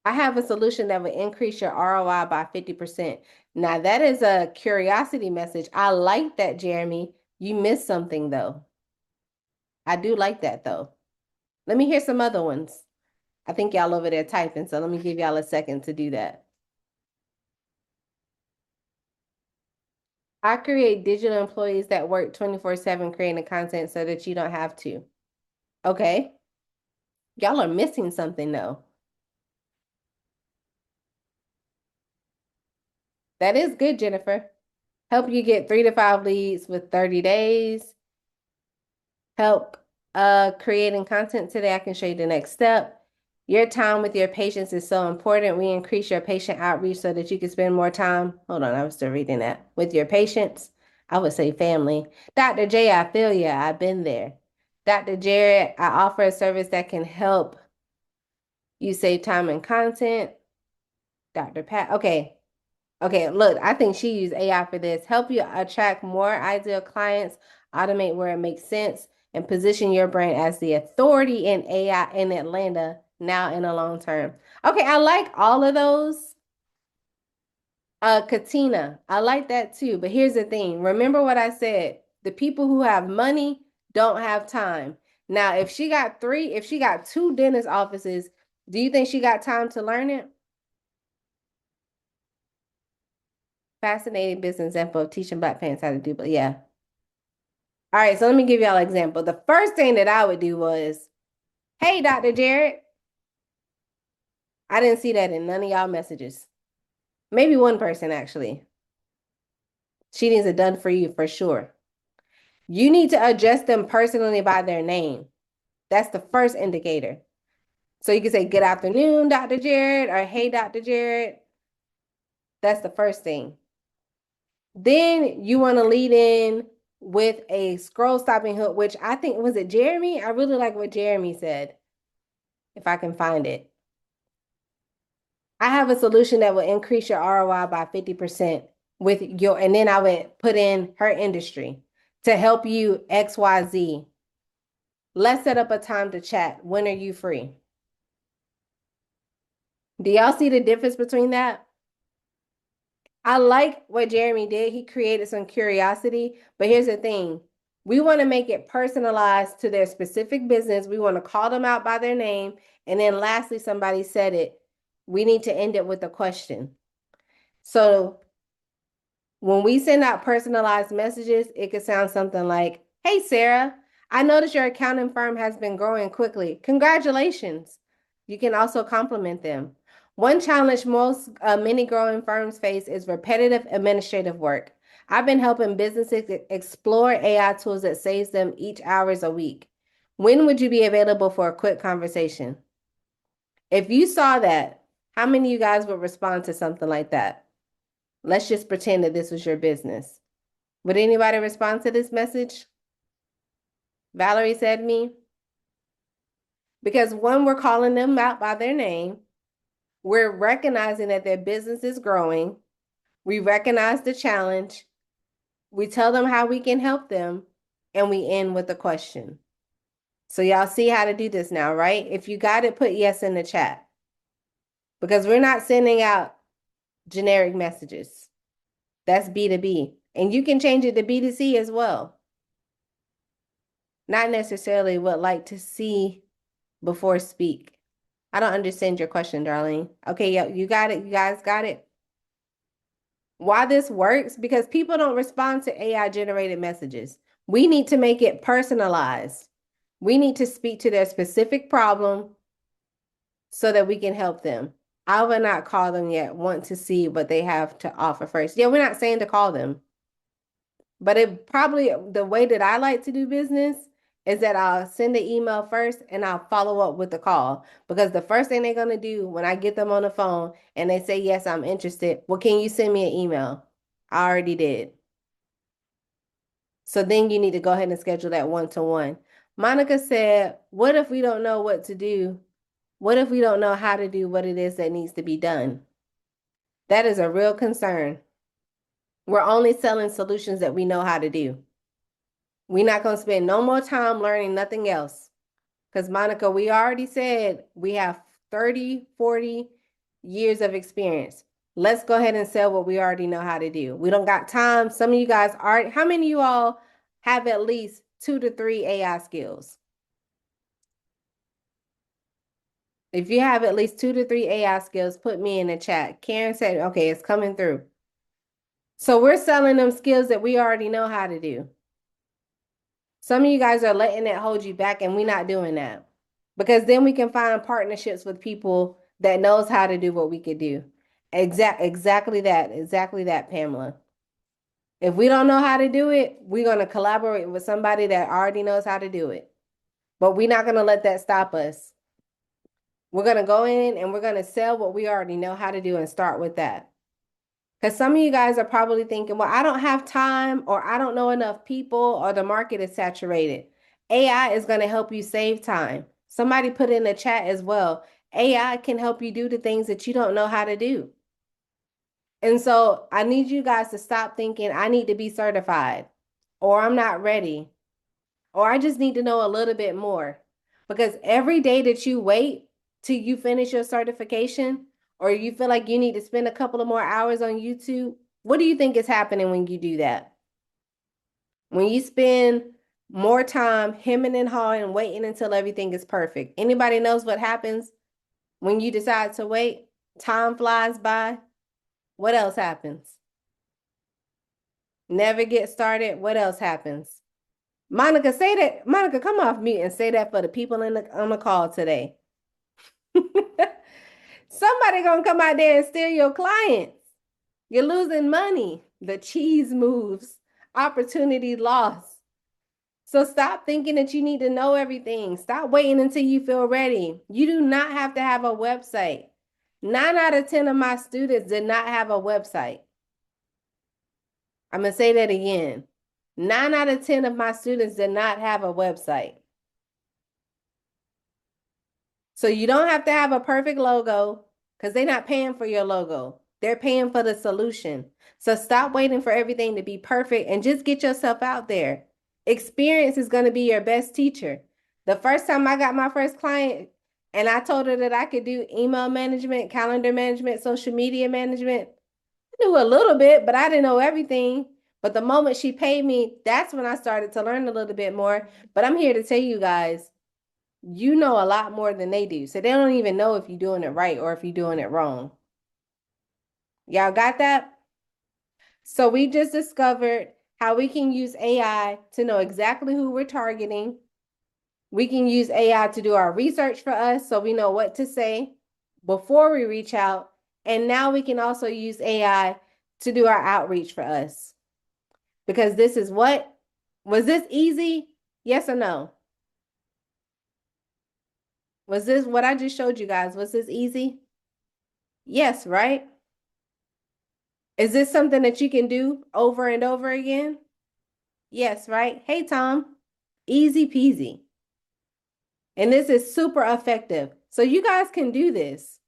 I have a solution that will increase your ROI by 50%. Now, that is a curiosity message. I like that, Jeremy. You missed something, though. I do like that, though. Let me hear some other ones. I think y'all over there typing, so let me give y'all a second to do that. I create digital employees that work 24/7 creating content so that you don't have to. Okay. Y'all are missing something, though. That is good, Jennifer. Help you get 3 to 5 leads with 30 days. Help creating content today. I can show you the next step. Your time with your patients is so important. We increase your patient outreach so that you can spend more time. Hold on, I was still reading that. With your patients, I would say family. Dr. J, I feel ya. I've been there. Dr. Jared, I offer a service that can help you save time and content. Dr. Pat, okay. Okay, look, I think she used AI for this. Help you attract more ideal clients, automate where it makes sense, and position your brand as the authority in AI in Atlanta now in the long term. Okay, I like all of those. Katina, I like that too. But here's the thing. Remember what I said. The people who have money don't have time. Now, if she got 2 dentist offices, do you think she got time to learn it? Fascinating business info, teaching Black parents how to do, but yeah. All right, so let me give y'all an example. The first thing that I would do was, hey, Dr. Jared. I didn't see that in none of y'all messages. Maybe one person actually. She needs it done for you for sure. You need to address them personally by their name. That's the first indicator. So you can say, good afternoon, Dr. Jared, or hey, Dr. Jared. That's the first thing. Then you want to lead in with a scroll stopping hook, which I think, was it Jeremy? I really like what Jeremy said, if I can find it. I have a solution that will increase your ROI by 50% with your, and then I would put in her industry to help you XYZ. Let's set up a time to chat. When are you free? Do y'all see the difference between that? I like what Jeremy did. He created some curiosity, but here's the thing. We want to make it personalized to their specific business. We want to call them out by their name. And then lastly, somebody said it. We need to end it with a question. So when we send out personalized messages, it could sound something like, hey, Sarah, I noticed your accounting firm has been growing quickly. Congratulations. You can also compliment them. One challenge many growing firms face is repetitive administrative work. I've been helping businesses explore AI tools that saves them each hours a week. When would you be available for a quick conversation? If you saw that, how many of you guys would respond to something like that? Let's just pretend that this was your business. Would anybody respond to this message? Valerie said me. Because when we're calling them out by their name, we're recognizing that their business is growing. We recognize the challenge. We tell them how we can help them, and we end with a question. So y'all see how to do this now, right? If you got it, put yes in the chat. Because we're not sending out generic messages. That's B2B. And you can change it to B2C as well. Not necessarily would like to see before speak. I don't understand your question, Darlene. Okay, yeah, you got it. You guys got it. Why this works? Because people don't respond to AI generated messages. We need to make it personalized. We need to speak to their specific problem so that we can help them. I will not call them yet. Want to see what they have to offer first. Yeah, we're not saying to call them. But it probably, the way that I like to do business is that I'll send the email first and I'll follow up with the call. Because the first thing they're going to do when I get them on the phone and they say, yes, I'm interested. Well, can you send me an email? I already did. So then you need to go ahead and schedule that one-to-one. Monica said, what if we don't know what to do? What if we don't know how to do what it is that needs to be done? That is a real concern. We're only selling solutions that we know how to do. We're not going to spend no more time learning nothing else. Because Monica, we already said we have 30, 40 years of experience. Let's go ahead and sell what we already know how to do. We don't got time. Some of you guys are, how many of you all have at least 2 to 3 AI skills? If you have at least 2 to 3 AI skills, put me in the chat. Karen said, okay, it's coming through. So we're selling them skills that we already know how to do. Some of you guys are letting it hold you back, and we're not doing that. Because then we can find partnerships with people that knows how to do what we could do. Exactly that, Pamela. If we don't know how to do it, we're going to collaborate with somebody that already knows how to do it. But we're not going to let that stop us. We're going to go in and we're going to sell what we already know how to do and start with that. Because some of you guys are probably thinking, well, I don't have time, or I don't know enough people, or the market is saturated. AI is going to help you save time. Somebody put in the chat as well. AI can help you do the things that you don't know how to do. And so I need you guys to stop thinking I need to be certified, or I'm not ready, or I just need to know a little bit more. Because every day that you wait till you finish your certification, or you feel like you need to spend a couple of more hours on YouTube, what do you think is happening when you do that? When you spend more time hemming and hawing and waiting until everything is perfect. Anybody knows what happens when you decide to wait? Time flies by. What else happens? Never get started. What else happens? Monica, say that. Monica, come off mute and say that for the people on the call today. Somebody gonna come out there and steal your clients. You're losing money. The cheese moves. Opportunity lost. So stop thinking that you need to know everything. Stop waiting until you feel ready. You do not have to have a website. 9 out of 10 of my students did not have a website. I'm going to say that again. 9 out of 10 of my students did not have a website. So you don't have to have a perfect logo, because they're not paying for your logo. They're paying for the solution. So stop waiting for everything to be perfect and just get yourself out there. Experience is going to be your best teacher. The first time I got my first client and I told her that I could do email management, calendar management, social media management, I knew a little bit, but I didn't know everything. But the moment she paid me, that's when I started to learn a little bit more. But I'm here to tell you guys, you know a lot more than they do. So they don't even know if you're doing it right or if you're doing it wrong. Y'all got that? So we just discovered how we can use AI to know exactly who we're targeting. We can use AI to do our research for us so we know what to say before we reach out. And now we can also use AI to do our outreach for us. Because this is what? Was this easy? Yes or no? Was this what I just showed you guys? Was this easy? Yes, right? Is this something that you can do over and over again? Yes, right? Hey, Tom. Easy peasy. And this is super effective. So you guys can do this.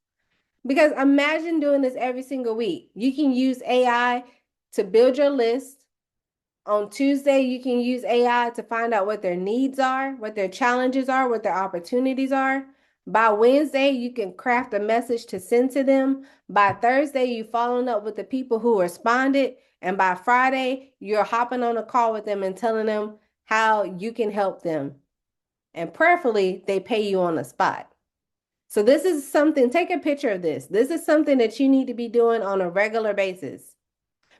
Because imagine doing this every single week. You can use AI to build your list. On Tuesday, you can use AI to find out what their needs are, what their challenges are, what their opportunities are. By Wednesday, you can craft a message to send to them. By Thursday, you're following up with the people who responded. And by Friday, you're hopping on a call with them and telling them how you can help them. And prayerfully, they pay you on the spot. So this is something, take a picture of this. This is something that you need to be doing on a regular basis.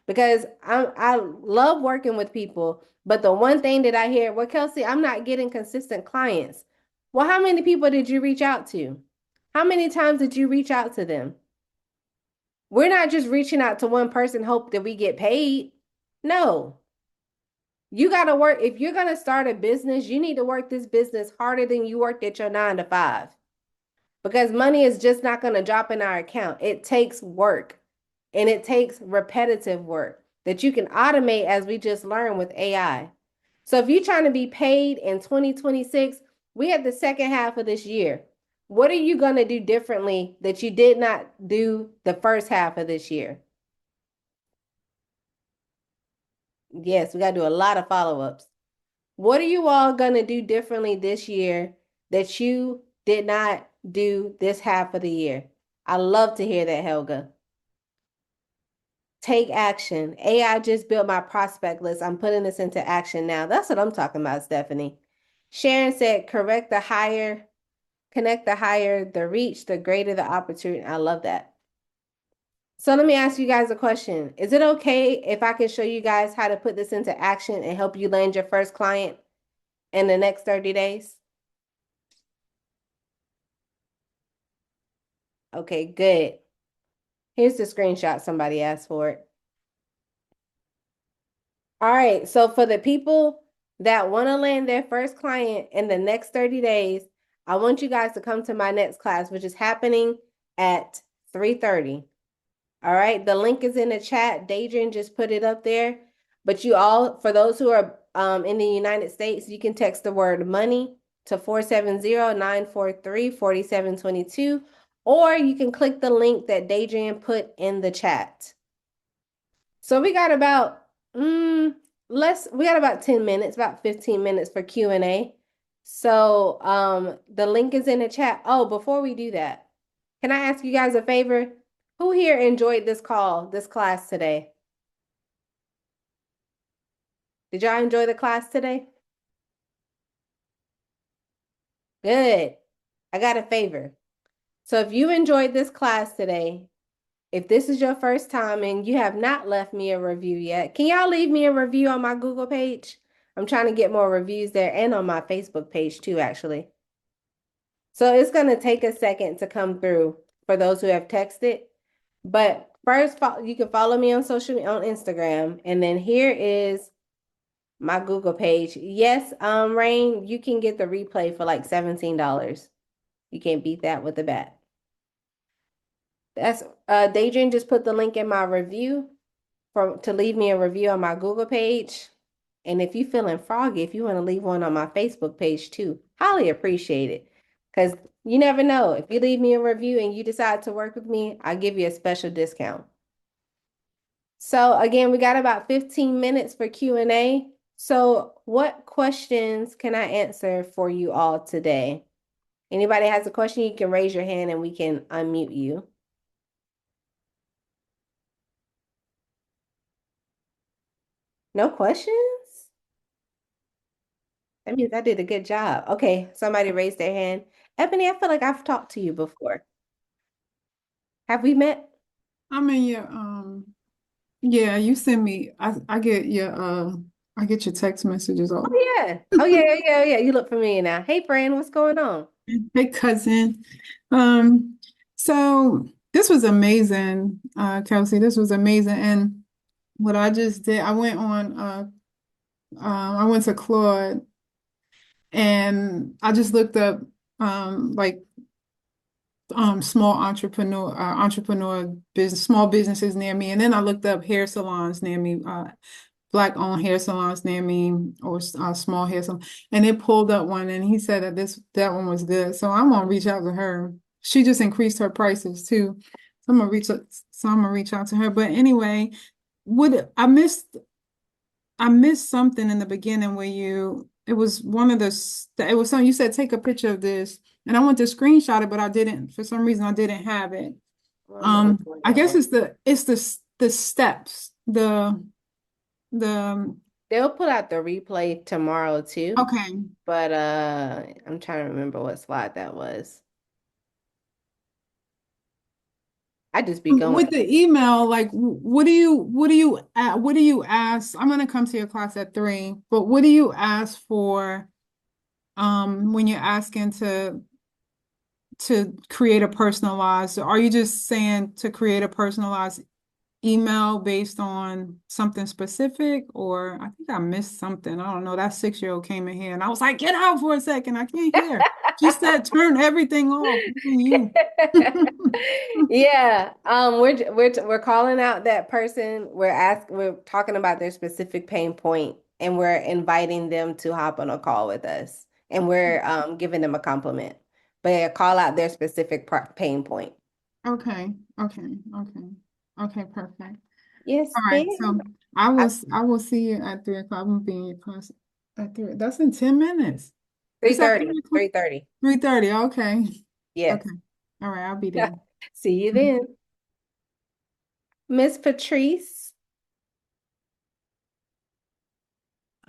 Because I love working with people, but the one thing that I hear, well, Kel'sea, I'm not getting consistent clients. Well, how many people did you reach out to? How many times did you reach out to them? We're not just reaching out to one person, hope that we get paid. No. You got to work. If you're going to start a business, you need to work this business harder than you worked at your 9 to 5. Because money is just not going to drop in our account. It takes work, and it takes repetitive work that you can automate, as we just learned with AI. So if you're trying to be paid in 2026, we had the second half of this year. What are you going to do differently that you did not do the first half of this year? Yes, we got to do a lot of follow-ups. What are you all going to do differently this year that you did not do this half of the year? I love to hear that, Helga. Take action. AI just built my prospect list. I'm putting this into action now. That's what I'm talking about, Stephanie. Sharon said, correct the higher, connect the higher the reach, the greater the opportunity. I love that. So let me ask you guys a question. Is it okay if I can show you guys how to put this into action and help you land your first client in the next 30 days? Okay, good. Here's the screenshot. Somebody asked for it. All right, so for the people that want to land their first client in the next 30 days, I want you guys to come to my next class, which is happening at 3:30. All right, the link is in the chat. Daedrian just put it up there. But you all, for those who are in the United States, you can text the word money to 470-943-4722, or you can click the link that Daedrian put in the chat. So we got about we got about 10 minutes, about 15 minutes for Q&A. So the link is in the chat. Oh, before we do that, can I ask you guys a favor? Who here enjoyed this class today? Did y'all enjoy the class today? Good. I got a favor. So if you enjoyed this class today, if this is your first time and you have not left me a review yet, can y'all leave me a review on my Google page? I'm trying to get more reviews there and on my Facebook page too, actually. So it's going to take a second to come through for those who have texted. But first, you can follow me on social media on Instagram. And then here is my Google page. Yes, Rain, you can get the replay for like $17. You can't beat that with a bat. That's Daedrian just put the link in my review to leave me a review on my Google page. And if you feeling froggy, if you want to leave one on my Facebook page too, highly appreciate it. Because you never know. If you leave me a review and you decide to work with me, I'll give you a special discount. So again, we got about 15 minutes for Q&A. So what questions can I answer for you all today? Anybody has a question, you can raise your hand and we can unmute you. No questions? That means I did a good job. Okay, somebody raised their hand. Ebony, I feel like I've talked to you before. Have we met? I'm in your yeah, you send me I get your text messages all. Oh yeah. Oh yeah, yeah, yeah, yeah. You look familiar now. Hey friend, what's going on? Hey cousin. Um so this was amazing, Kel'sea. This was amazing. And what I just did, I went to Claude and I just looked up like entrepreneur business, small businesses near me, and then I looked up hair salons near me, black owned hair salons near me, or small hair salon, and it pulled up one, and he said that one was good, so I'm gonna reach out to her. She just increased her prices too, so I'm gonna reach out to her. But anyway, what I missed something in the beginning where it was one of it was something you said, take a picture of this. And I went to screenshot it, but I didn't, for some reason I didn't have it. I guess it's the steps, the, They'll put out the replay tomorrow too. okay. But I'm trying to remember what slide that was. I just be going. With the email, like, what do you ask? I'm going to come to your class at 3, but what do you ask for, when you're asking to create a personalized, are you just saying to create a personalized email based on something specific? Or I think I missed something. I don't know. That 6-year-old came in here and I was like, get out for a second. I can't hear. She said, turn everything off. You. Yeah, we're calling out that person. We're talking about their specific pain point, and we're inviting them to hop on a call with us, and we're giving them a compliment, but yeah, call out their specific pain point. Okay. Okay, perfect. Yes, All right. ma'am. So I will see you at 3 o'clock. I'm gonna be in your class at 3. That's in 10 minutes. It's at 3:30. 3:30. 3:30. Okay. Yes. Okay. All right, I'll be there. See you then. Miss Patrice,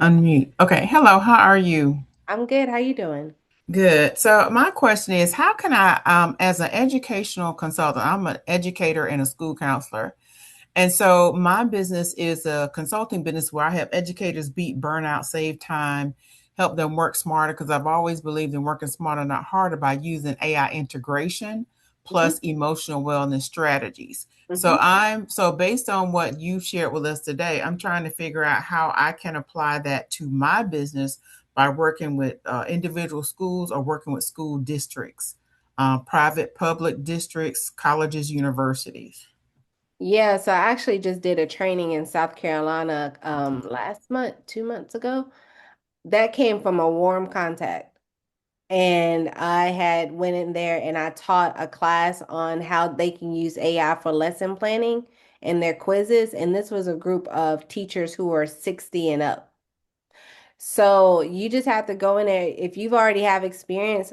Unmute. Okay. Hello. How are you? I'm good. How you doing? Good. So my question is, how can I, as an educational consultant, I'm an educator and a school counselor. And so my business is a consulting business where I help educators beat burnout, save time, help them work smarter. Because I've always believed in working smarter, not harder, by using AI integration Hmm. plus emotional wellness strategies. So Hmm. based on what you shared with us today, I'm trying to figure out how I can apply that to my business by working with individual schools or working with school districts, private, public districts, colleges, universities. Yeah, so I actually just did a training in South Carolina last month, 2 months ago. That came from a warm contact. And I had went in there and I taught a class on how they can use AI for lesson planning and their quizzes. And this was a group of teachers who are 60 and up. So you just have to go in there. If you've already have experience,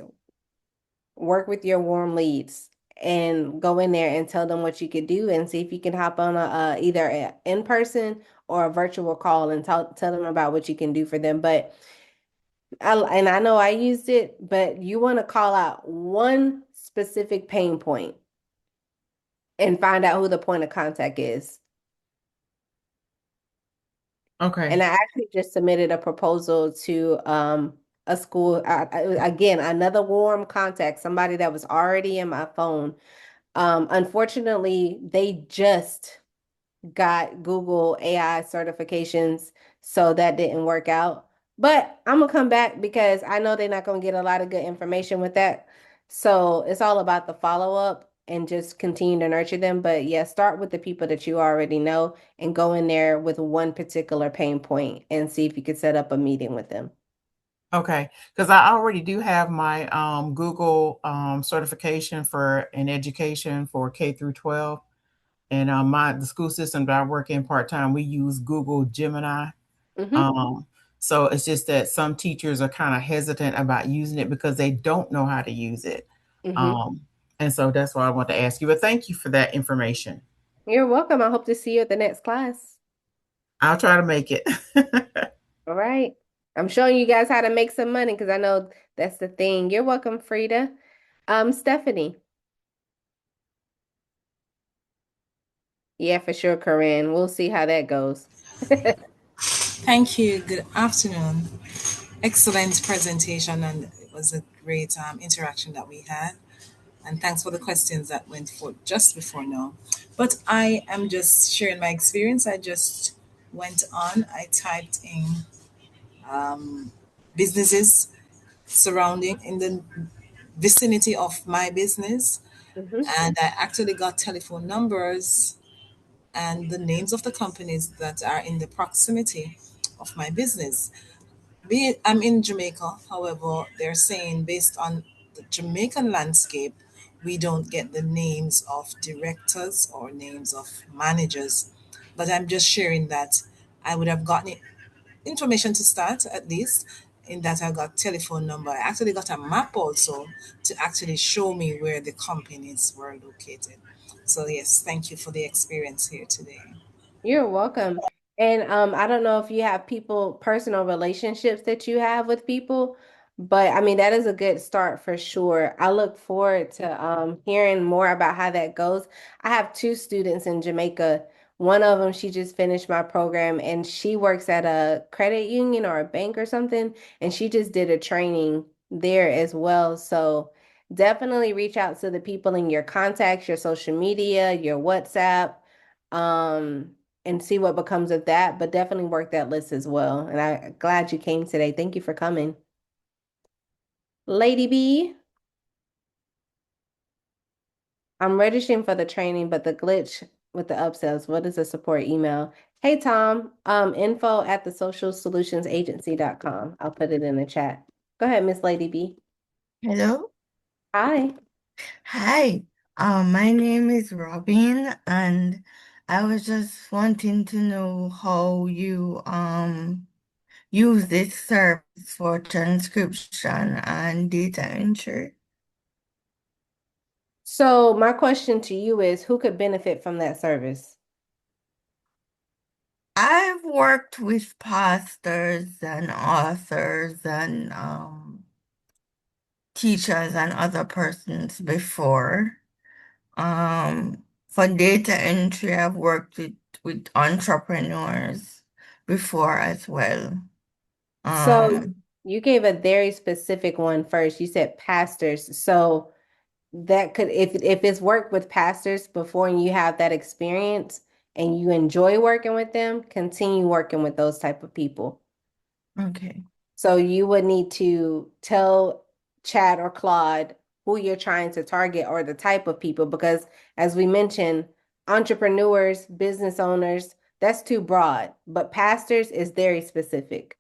work with your warm leads and go in there and tell them what you could do and see if you can hop on either a in person or a virtual call and tell them about what you can do for them. But and I know I used it, but you want to call out one specific pain point and find out who the point of contact is. And Okay. I actually just submitted a proposal to a school. Again, another warm contact, somebody that was already in my phone. Unfortunately, they just got Google AI certifications, so that didn't work out. But I'm gonna come back because I know they're not gonna get a lot of good information with that. So it's all about the follow-up and just continue to nurture them. But yeah, start with the people that you already know and go in there with one particular pain point and see if you could set up a meeting with them. Okay, because I already do have my Google certification for in education for K through 12, and the school system that I work in part time, we use Google Gemini. Mm-hmm. Um, so it's just that some teachers are kind of hesitant about using it because they don't know how to use it. Mm-hmm. Um, and so that's why I want to ask you. But thank you for that information. You're welcome. I hope to see you at the next class. I'll try to make it. All right. I'm showing you guys how to make some money because I know that's the thing. You're welcome, Frida. Stephanie. Yeah, for sure, Corinne. We'll see how that goes. Thank you. Good afternoon. Excellent presentation, and it was a great interaction that we had. And thanks for the questions that went forth just before now. But I am just sharing my experience. I just went on, I typed in businesses surrounding in the vicinity of my business, Hmm. and I actually got telephone numbers and the names of the companies that are in the proximity of my business. Be it, I'm in Jamaica, however, they're saying based on the Jamaican landscape, we don't get the names of directors or names of managers. But I'm just sharing that I would have gotten information to start at least, in that I got telephone number. I actually got a map also to actually show me where the companies were located. So yes, thank you for the experience here today. You're welcome. And I don't know if you have people, personal relationships that you have with people, but I mean that is a good start for sure. I look forward to hearing more about how that goes. I have two students in Jamaica. One of them, she just finished my program and she works at a credit union or a bank or something, and she just did a training there as well. So definitely reach out to the people in your contacts, your social media, your WhatsApp. Um, and see what becomes of that, but definitely work that list as well. And I'm glad you came today. Thank you for coming. Lady B, I'm registering for the training, but the glitch with the upsells, what is the support email? Hey Tom, info at the socialsolutionsagency.com. I'll put it in the chat. Go ahead, Miss Lady B. Hello. Hi. Hi. My name is Robin, and I was just wanting to know how you use this service for transcription and data entry. So my question to you is, who could benefit from that service? I've worked with pastors and authors and teachers and other persons before. For data entry, I've worked with entrepreneurs before as well. So Um, you gave a very specific one first. You said pastors. So that could, if it's worked with pastors before and you have that experience and you enjoy working with them, continue working with those type of people. okay. So you would need to tell Chad or Claude who you're trying to target or the type of people, because as we mentioned, entrepreneurs, business owners, that's too broad, but pastors is very specific.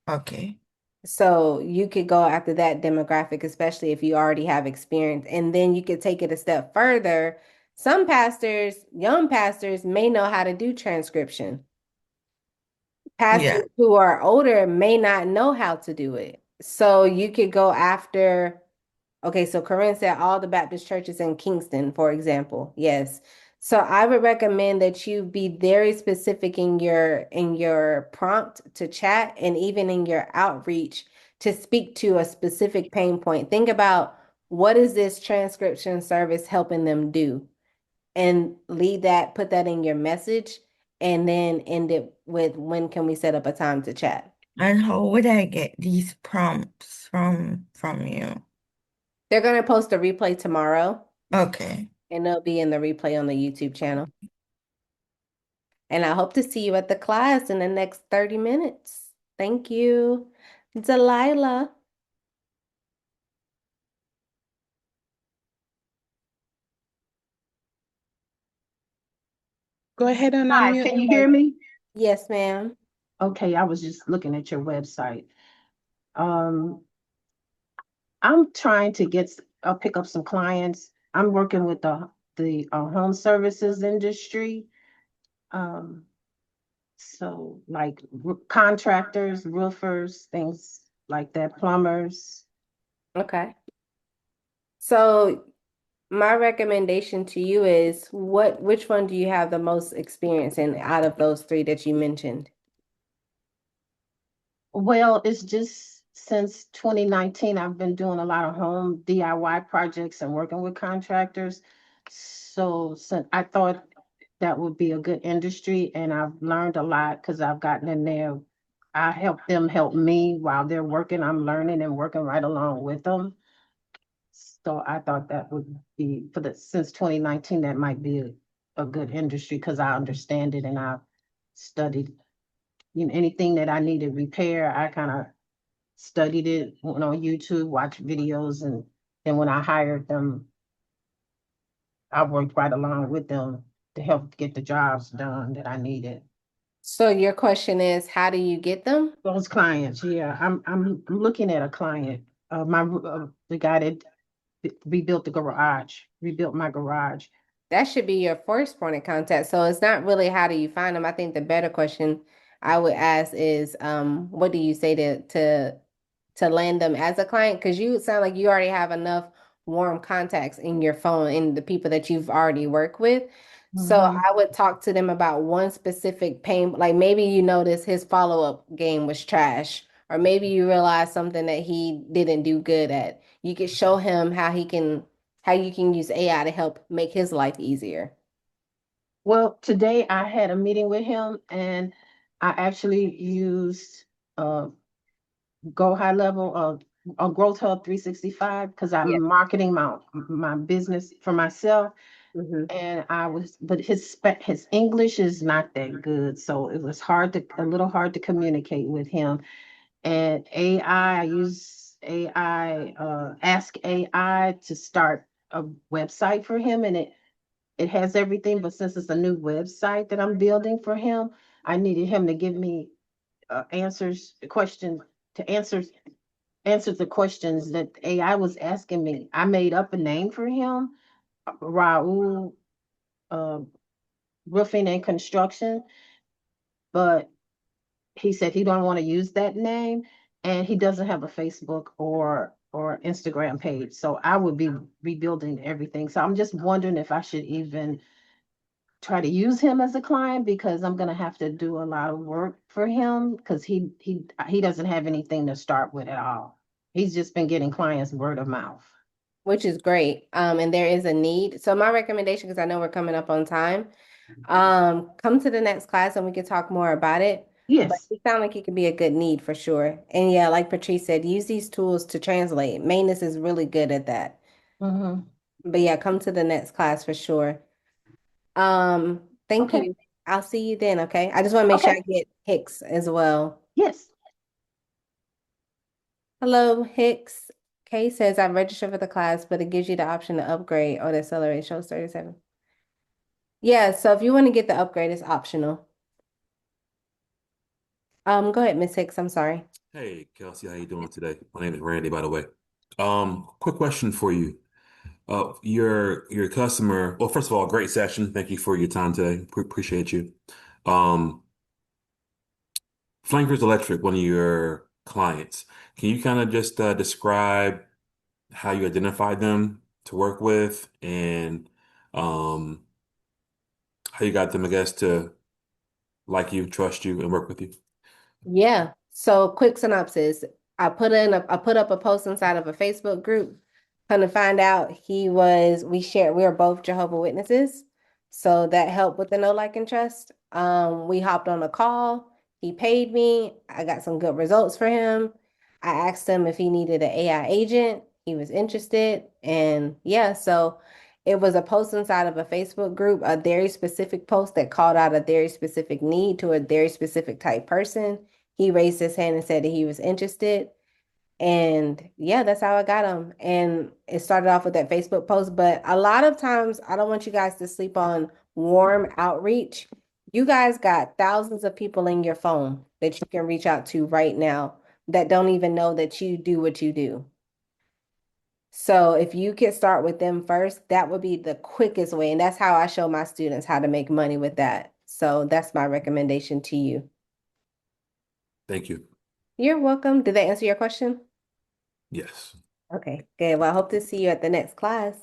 Okay. So you could go after that demographic, especially if you already have experience. And then you could take it a step further. Some pastors, young pastors, may know how to do transcription. Yeah. Pastors who are older may not know how to do it. So you could go after, okay, so Corinne said all the Baptist churches in Kingston, for example. Yes. So I would recommend that you be very specific in your prompt to chat and even in your outreach to speak to a specific pain point. Think about, what is this transcription service helping them do? And put that in your message, and then end it with, when can we set up a time to chat? And how would I get these prompts from you? They're going to post a replay tomorrow, Okay. and it'll be in the replay on the YouTube channel. And I hope to see you at the class in the next 30 minutes. Thank you. Delilah. Go ahead and Hi, unmute can your you hear mic. me? Yes, ma'am. Okay, I was just looking at your website. Um, I'm trying to pick up some clients. I'm working with the home services industry. Um, so like contractors, roofers, things like that, plumbers. Okay. So my recommendation to you is, which one do you have the most experience in out of those three that you mentioned? Well, it's just since 2019, I've been doing a lot of home DIY projects and working with contractors. So I thought that would be a good industry, and I've learned a lot because I've gotten in there. I help them help me while they're working. I'm learning and working right along with them. So I thought that would be since 2019, that might be a good industry because I understand it and I've studied, anything that I needed repair, I kind of studied it, went on YouTube, watched videos, and then when I hired them, I worked right along with them to help get the jobs done that I needed. So your question is, how do you get them? Those clients, yeah, I'm looking at a client, the guy that rebuilt my garage. That should be your first point of contact. So it's not really how do you find them. I think the better question I would ask is, what do you say to land them as a client? Because you sound like you already have enough warm contacts in your phone and the people that you've already worked with. So Mhm. I would talk to them about one specific pain, like maybe you notice his follow-up game was trash, or maybe you realize something that he didn't do good at. You could show him how you can use AI to help make his life easier. Well, today I had a meeting with him and I actually used uh Go High Level on Growth Hub 365 because Yeah. I'm marketing my business for myself. Hmm. And but his English is not that good, so it was a little hard to communicate with him. And I use AI, ask AI to start a website for him, and it has everything. But since it's a new website that I'm building for him, I needed him to give me answers, questions to answer the questions that AI was asking me. I made up a name for him, Raul, uh, Roofing and Construction, but he said he don't want to use that name. and he doesn't have a Facebook or Instagram page. So I would be rebuilding everything. So I'm just wondering if I should even try to use him as a client, because I'm gonna have to do a lot of work for him, because he doesn't have anything to start with at all. He's just been getting clients word of mouth. which is great. And there is a need. So my recommendation, because I know we're coming up on time, come to the next class and we can talk more about it. But Yes. it sounds like it could be a good need for sure. And yeah, like Patrice said, use these tools to translate. Manus is really good at that. Mm-hmm. But yeah, come to the next class for sure. Thank Okay. you. I'll see you then, okay? I just want to make sure Okay. I get Hicks as well. Yes. Hello, Hicks. Kay says I registered for the class, but it gives you the option to upgrade or the accelerate shows 37. Yeah, so if you want to get the upgrade, it's optional. Go ahead, Miss Hicks. I'm sorry. Hey, Kel'sea, how you doing today? My name is Randy, by the way. Quick question for you. Your customer, well, first of all, great session. Thank you for your time today. Appreciate you. Um, Flankers Electric, one of your clients. Can you kind of just describe how you identified them to work with and um, how you got them, I guess, to like you, trust you, and work with you? Yeah. So quick synopsis. I put up a post inside of a Facebook group. Come to find out we were both Jehovah Witnesses. So that helped with the no like and trust. We hopped on a call. He paid me. I got some good results for him. I asked him if he needed an AI agent. He was interested. And yeah, so it was a post inside of a Facebook group, a very specific post that called out a very specific need to a very specific type person. He raised his hand and said that he was interested. And yeah, that's how I got him. And it started off with that Facebook post. But a lot of times, I don't want you guys to sleep on warm outreach. You guys got thousands of people in your phone that you can reach out to right now that don't even know that you do what you do. So if you could start with them first, that would be the quickest way. And that's how I show my students how to make money with that. So that's my recommendation to you. Thank you. You're welcome. Did that answer your question? Yes. Okay, good. Well, I hope to see you at the next class.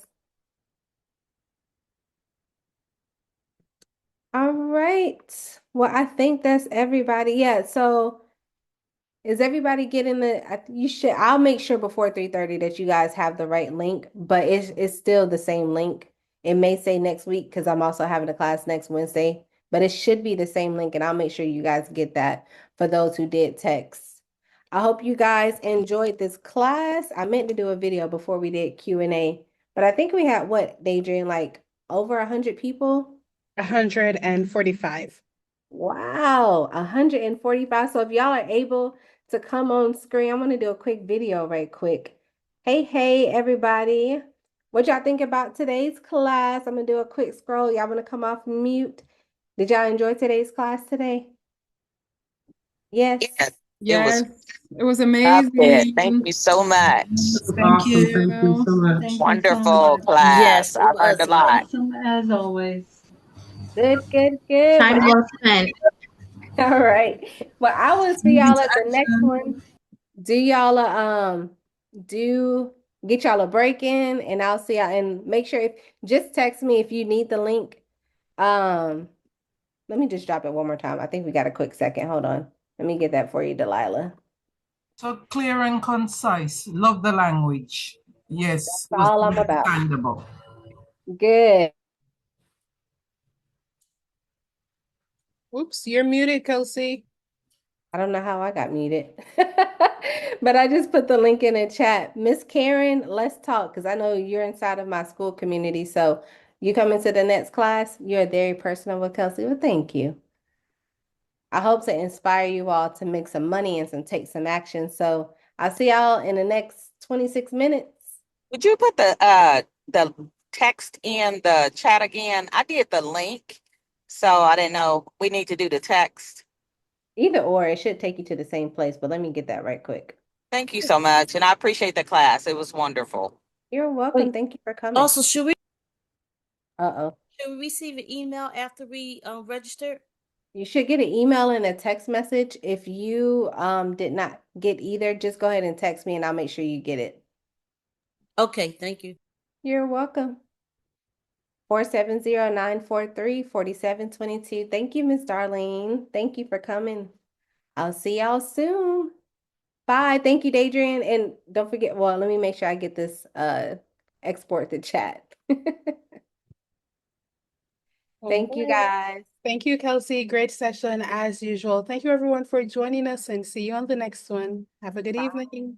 All right. Well, I think that's everybody. Yeah, so is everybody getting you should, I'll make sure before 3:30 that you guys have the right link, but it's still the same link. It may say next week because I'm also having a class next Wednesday, but it should be the same link, and I'll make sure you guys get that for those who did text. I hope you guys enjoyed this class. I meant to do a video before we did Q&A, but I think we had what, Adrian, like over 100 people? 145. Wow, 145. So if y'all are able to come on screen, I'm gonna do a quick video right quick. Hey, everybody. What y'all think about today's class? I'm gonna do a quick scroll. Y'all wanna come off mute? Did y'all enjoy today's class today? Yes. Yes, it was Yes, it was up there. amazing. Thank you so much. Thank Awesome. you. Thank you so much. Thank you so Wonderful much. class. Yes, it I learned a was lot. awesome as always. Good, good, good. Time Well, well spent. all right. Well, I will see y'all at the next one. Do y'all do get y'all a break in, and I'll see y'all, and make sure if just text me if you need the link. Let me just drop it one more time. I think we got a quick second. Hold on. Let me get that for you, Delilah. So clear and concise. Love the language. Yes, it That's was all I'm about. understandable. Good. Oops, you're muted, Kel'sea. I don't know how I got muted, but I just put the link in the chat. Miss Karen, let's talk, because I know you're inside of my school community. So you come into the next class, you're very personal with Kel'sea. Well, thank you. I hope to inspire you all to make some money and take some action. So I'll see y'all in the next 26 minutes. Would you put the text in the chat again? I did the link, so I didn't know we need to do the text. Either or, it should take you to the same place, but let me get that right quick. Thank you so much, and I appreciate the class. It was wonderful. You're welcome. Thank you for coming. Also, should we Uh-oh. receive an email after we register? You should get an email and a text message. If you did not get either, just go ahead and text me and I'll make sure you get it. Okay, thank you. You're welcome. 470-943-4722. Thank you, Miss Darlene. Thank you for coming. I'll see y'all soon. Bye. Thank you, Dadrian. And don't forget, well, let me make sure I get this export to chat. Thank you, guys. Thank you, Kel'sea. Great session as usual. Thank you, everyone, for joining us, and see you on the next one. Have a good evening.